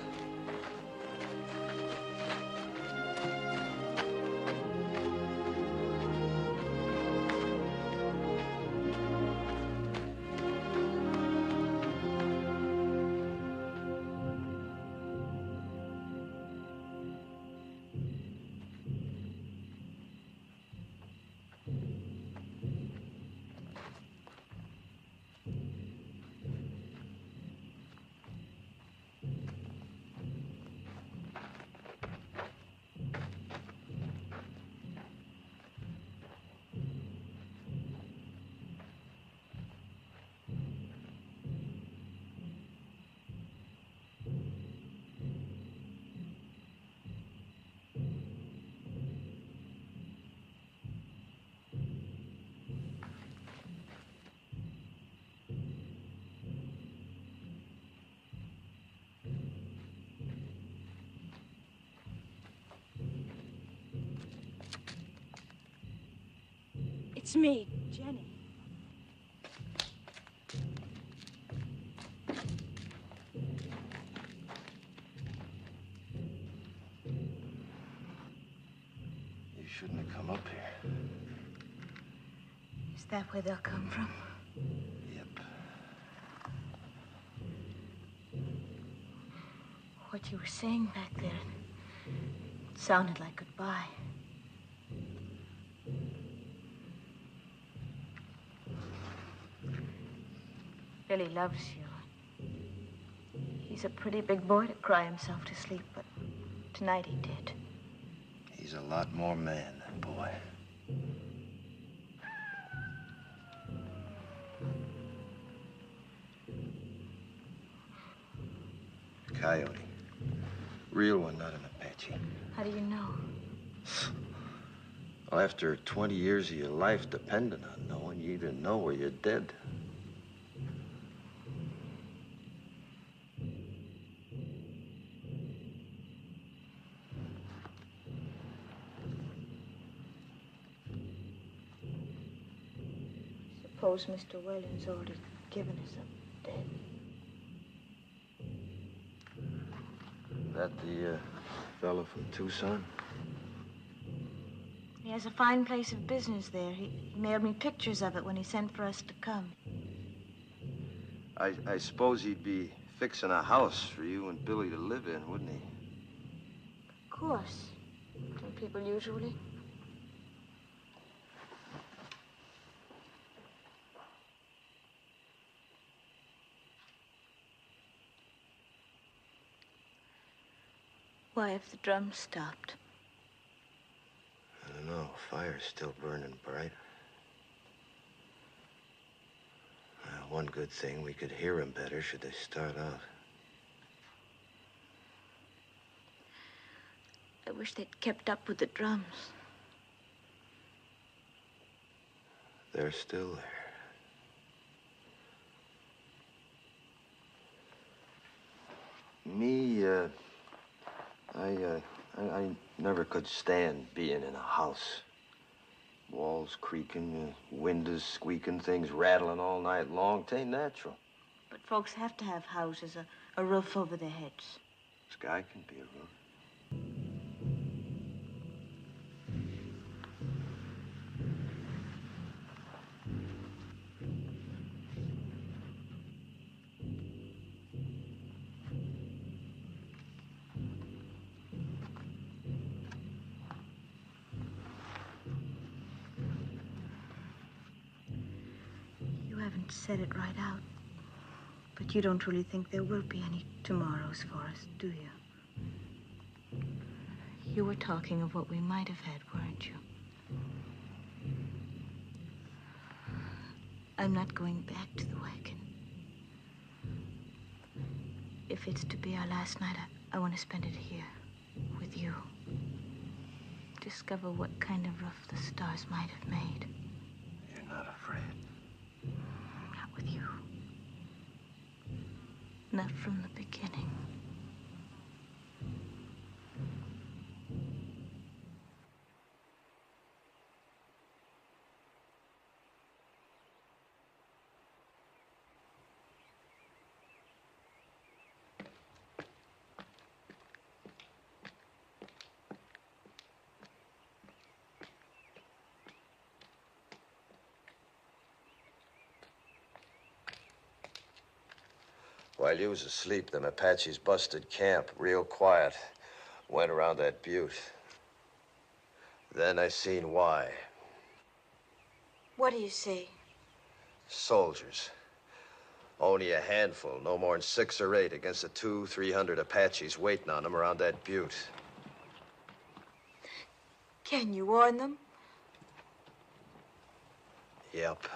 It's me, Jenny. that where they'll come from? Yep. What you were saying back there, it sounded like goodbye. Billy loves you. He's a pretty big boy to cry himself to sleep, but tonight he did. He's a lot more man, that boy. Coyote. Real one, not an Apache. How do you know? Well, after 20 years of your life depending on knowing, you either know or you're dead. Suppose Mr. Whalen's already given us up dead. That the fellow from Tucson? He has a fine place of business there. He mailed me pictures of it when he sent for us to come. I suppose he'd be fixing a house for you and Billy to live in, wouldn't he? Of course. Don't people usually? Why have the drums stopped? I don't know. Fire's still burning bright. One good thing, we could hear him better should they start out. I wish they'd kept up with the drums. They're still there. Me, I never could stand being in a house. Walls creaking, windows squeaking, things rattling all night long. 'Tain't natural. But folks have to have houses, a roof over their heads. Sky can be a roof. You haven't said it right out, but you don't really think there will be any tomorrows for us, do you? You were talking of what we might have had, weren't you? I'm not going back to the wagon. If it's to be our last night, I want to spend it here, with you. Discover what kind of roof the stars might have made. You're not afraid? Not with you. Not from the beginning. While you was asleep, them Apaches busted camp real quiet. Went around that butte. Then I seen why. What do you see? Soldiers. Only a handful, no more than 6 or 8 against the 200-300 Apaches waiting on them around that butte. Can you warn them? Yep.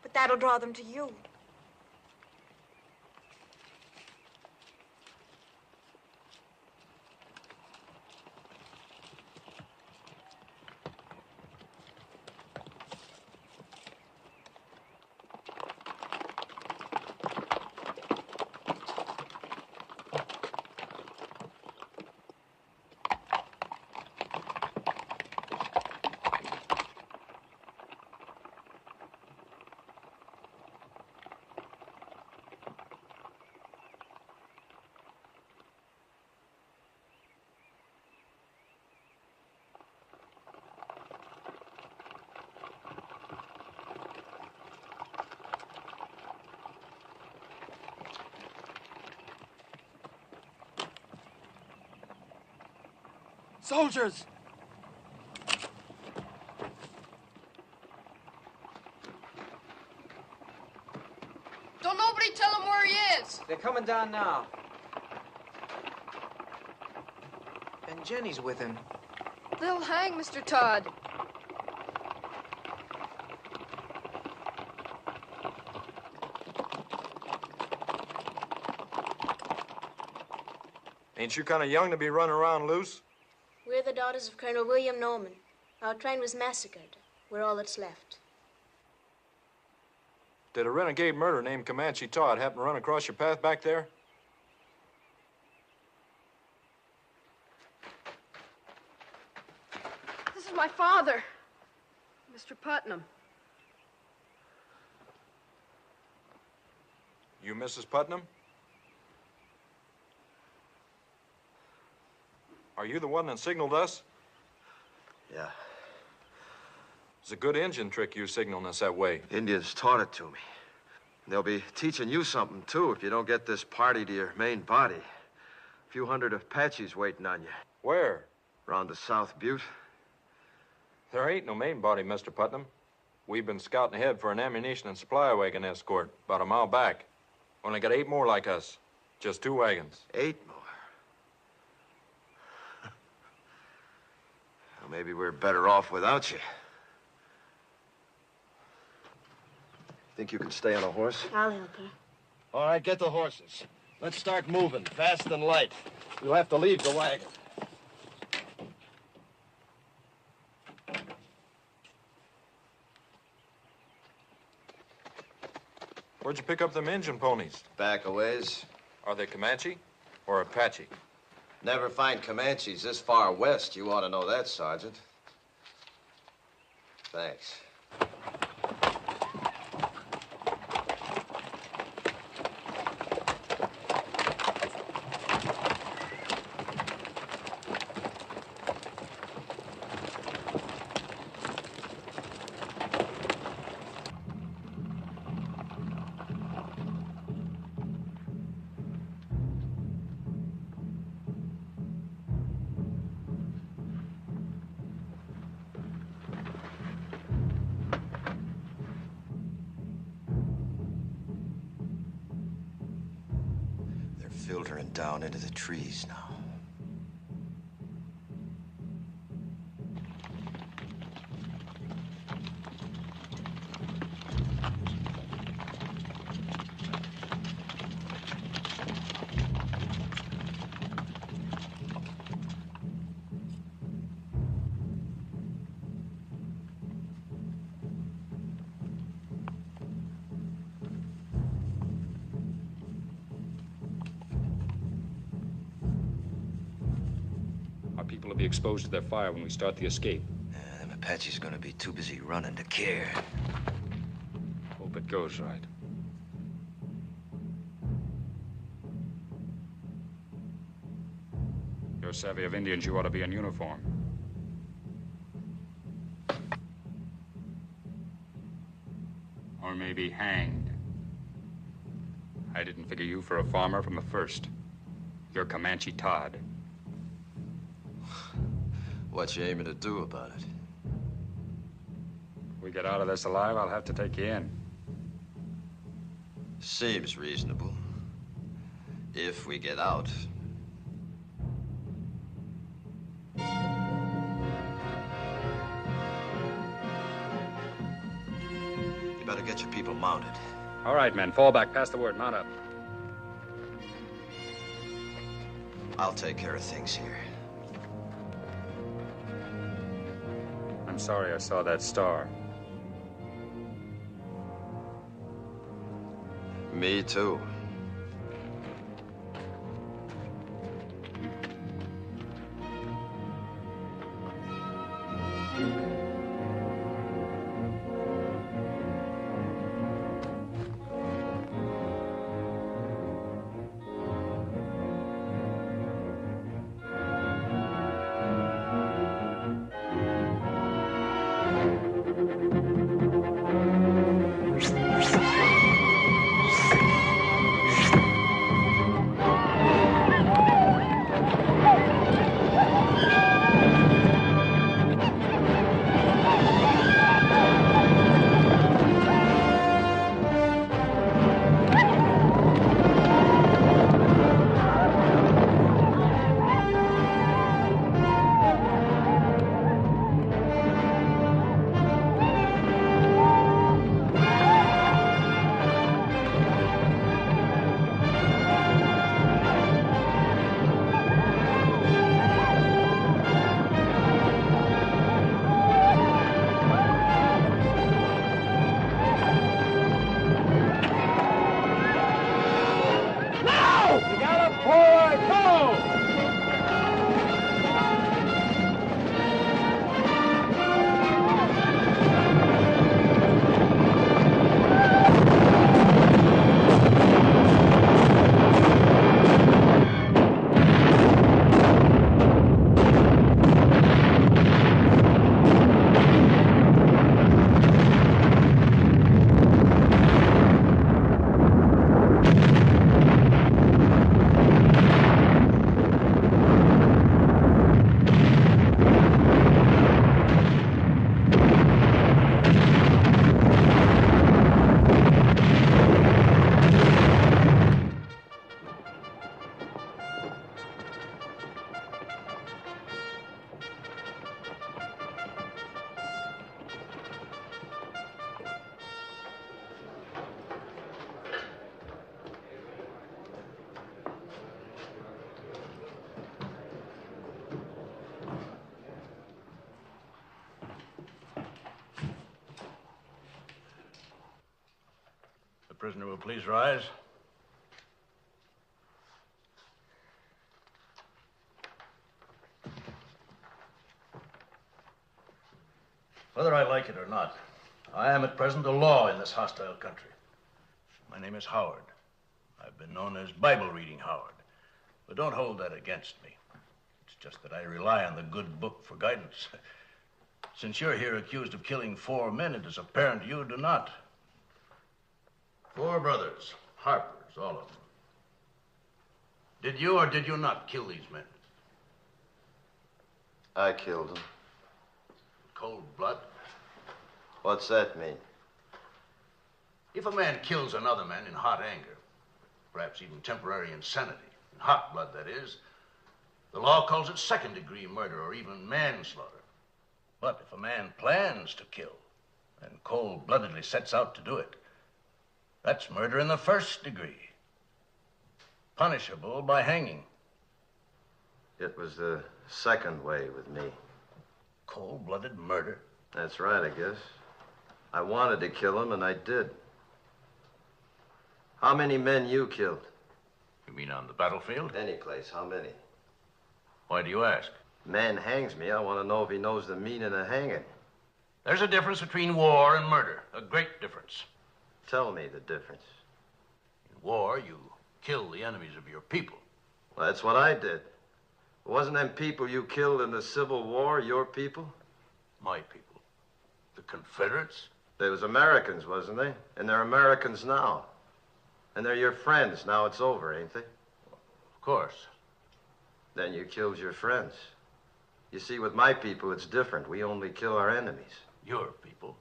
But that'll draw them to you. Soldiers! Don't nobody tell him where he is. They're coming down now. And Jenny's with him. They'll hang Mr. Todd. Ain't you kind of young to be running around loose? We're the daughters of Colonel William Norman. Our train was massacred. We're all that's left. Did a renegade murderer named Comanche Todd happen to run across your path back there? This is my father, Mr. Putnam. You Mrs. Putnam? Are you the one that signaled us? Yeah. It's a good engine trick you signaling us that way. Indians taught it to me. They'll be teaching you something, too, if you don't get this party to your main body. A few hundred Apaches waiting on you. Where? Around the South Butte. There ain't no main body, Mr. Putnam. We've been scouting ahead for an ammunition and supply wagon escort about a mile back. Only got 8 more like us. Just 2 wagons. 8 more? Well, maybe we're better off without you. Think you can stay on a horse? I'll help her. All right, get the horses. Let's start moving, fast and light. We'll have to leave the wagon. Where'd you pick up them engine ponies? Back a ways. Are they Comanche or Apache? Never find Comanches this far west. You ought to know that, Sergeant. Thanks. Filtering down into the trees now. People will be exposed to their fire when we start the escape. Them Apaches are gonna be too busy running to care. Hope it goes right. You're savvy of Indians, you ought to be in uniform. Or maybe hanged. I didn't figure you for a farmer from the first. You're Comanche Todd. What you aiming to do about it? If we get out of this alive, I'll have to take you in. Seems reasonable. If we get out. You better get your people mounted. All right, men, fall back. Pass the word. Mount up. I'll take care of things here. I'm sorry I saw that star. Me too. prisoner will please rise. Whether I like it or not, I am at present a law in this hostile country. My name is Howard. I've been known as Bible-reading Howard. But don't hold that against me. It's just that I rely on the good book for guidance. Since you're here accused of killing 4 men, it is apparent you do not. 4 brothers, Harpers, all of them. Did you or did you not kill these men? I killed them. Cold blood? What's that mean? If a man kills another man in hot anger, perhaps even temporary insanity, in hot blood, that is, the law calls it second-degree murder or even manslaughter. But if a man plans to kill and cold-bloodedly sets out to do it, that's murder in the first degree, punishable by hanging. It was the second way with me. Cold-blooded murder? That's right, I guess. I wanted to kill him, and I did. How many men you killed? You mean on the battlefield? Any place. How many? Why do you ask? Man hangs me. I want to know if he knows the meaning of hanging. There's a difference between war and murder. A great difference. Tell me the difference. In war, you kill the enemies of your people. Well, that's what I did. Wasn't them people you killed in the Civil War your people? My people. The Confederates? They was Americans, wasn't they? And they're Americans now. And they're your friends. Now it's over, ain't they? Of course. Then you killed your friends. You see, with my people, it's different. We only kill our enemies. Your people?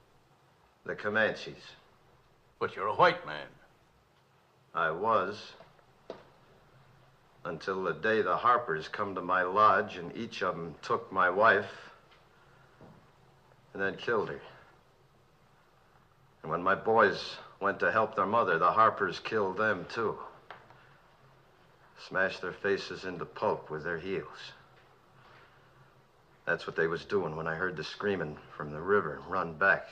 The Comanches. But you're a white man. I was. Until the day the Harpers come to my lodge and each of them took my wife and then killed her. And when my boys went to help their mother, the Harpers killed them, too. Smashed their faces into pulp with their heels. That's what they was doing when I heard the screaming from the river and run back.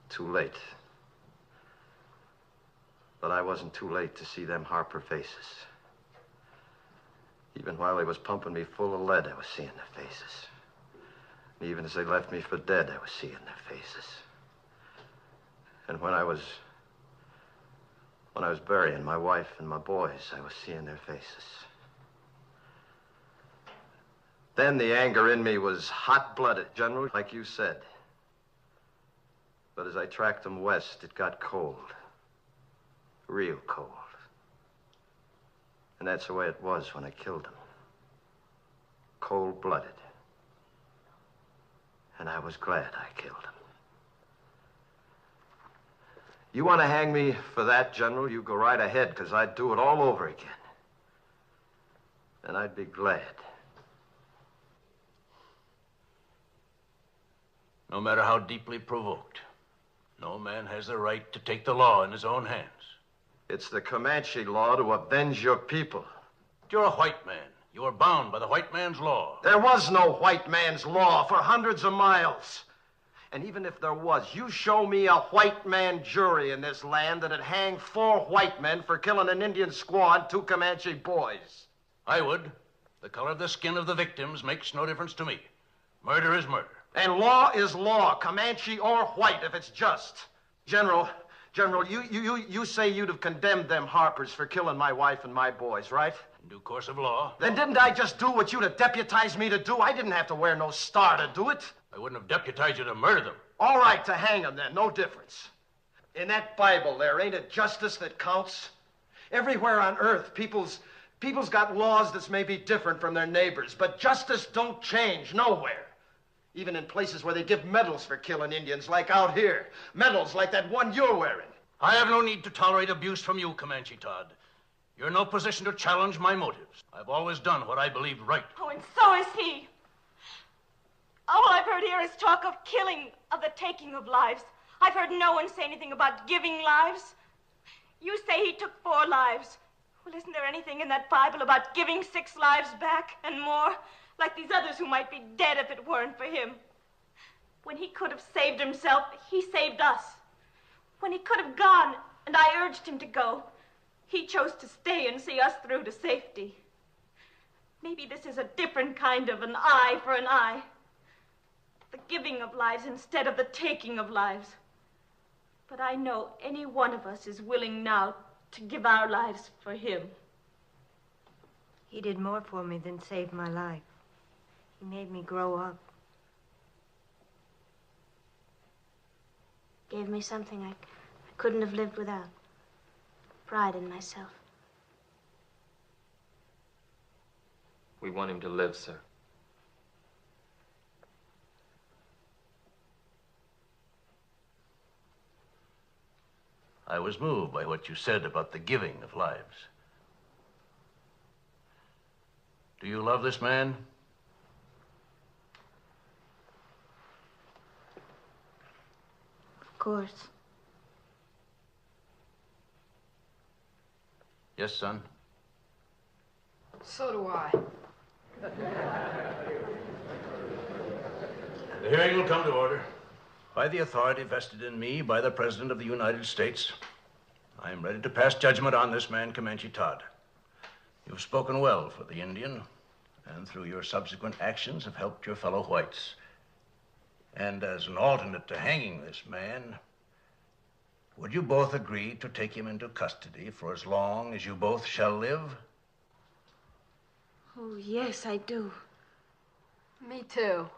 Too late. But I wasn't too late to see them Harper faces. Even while they was pumping me full of lead, I was seeing their faces. And even as they left me for dead, I was seeing their faces. And when I was burying my wife and my boys, I was seeing their faces. Then the anger in me was hot-blooded, General, like you said. But as I tracked them west, it got cold. Real cold. And that's the way it was when I killed them. Cold-blooded. And I was glad I killed them. You want to hang me for that, General, you go right ahead, because I'd do it all over again. And I'd be glad. No matter how deeply provoked, no man has the right to take the law in his own hands. It's the Comanche law to avenge your people. You're a white man. You are bound by the white man's law. There was no white man's law for hundreds of miles. And even if there was, you show me a white man jury in this land that'd hang 4 white men for killing an Indian squaw and 2 Comanche boys. I would. The color of the skin of the victims makes no difference to me. Murder is murder. And law is law, Comanche or white, if it's just. General, you say you'd have condemned them Harpers for killing my wife and my boys, right? In due course of law. Then didn't I just do what you'd have deputized me to do? I didn't have to wear no star to do it. I wouldn't have deputized you to murder them. All right, to hang them then, no difference. In that Bible there, ain't it justice that counts? Everywhere on earth, people's got laws that's maybe different from their neighbors, but justice don't change nowhere. Even in places where they give medals for killing Indians, like out here. Medals like that one you're wearing. I have no need to tolerate abuse from you, Comanche Todd. You're in no position to challenge my motives. I've always done what I believed right. Oh, and so is he. All I've heard here is talk of killing, of the taking of lives. I've heard no one say anything about giving lives. You say he took 4 lives. Well, isn't there anything in that Bible about giving 6 lives back and more? Like these others who might be dead if it weren't for him. When he could have saved himself, he saved us. When he could have gone, and I urged him to go. He chose to stay and see us through to safety. Maybe this is a different kind of an eye for an eye. The giving of lives instead of the taking of lives. But I know any one of us is willing now to give our lives for him. He did more for me than save my life. He made me grow up. Gave me something I couldn't have lived without. Pride in myself. We want him to live, sir. I was moved by what you said about the giving of lives. Do you love this man? Of course. Yes, son? So do I. The hearing will come to order. By the authority vested in me by the President of the United States, I am ready to pass judgment on this man, Comanche Todd. You've spoken well for the Indian, and through your subsequent actions have helped your fellow whites. And as an alternate to hanging this man, would you both agree to take him into custody for as long as you both shall live? Oh, yes, I do. Me too.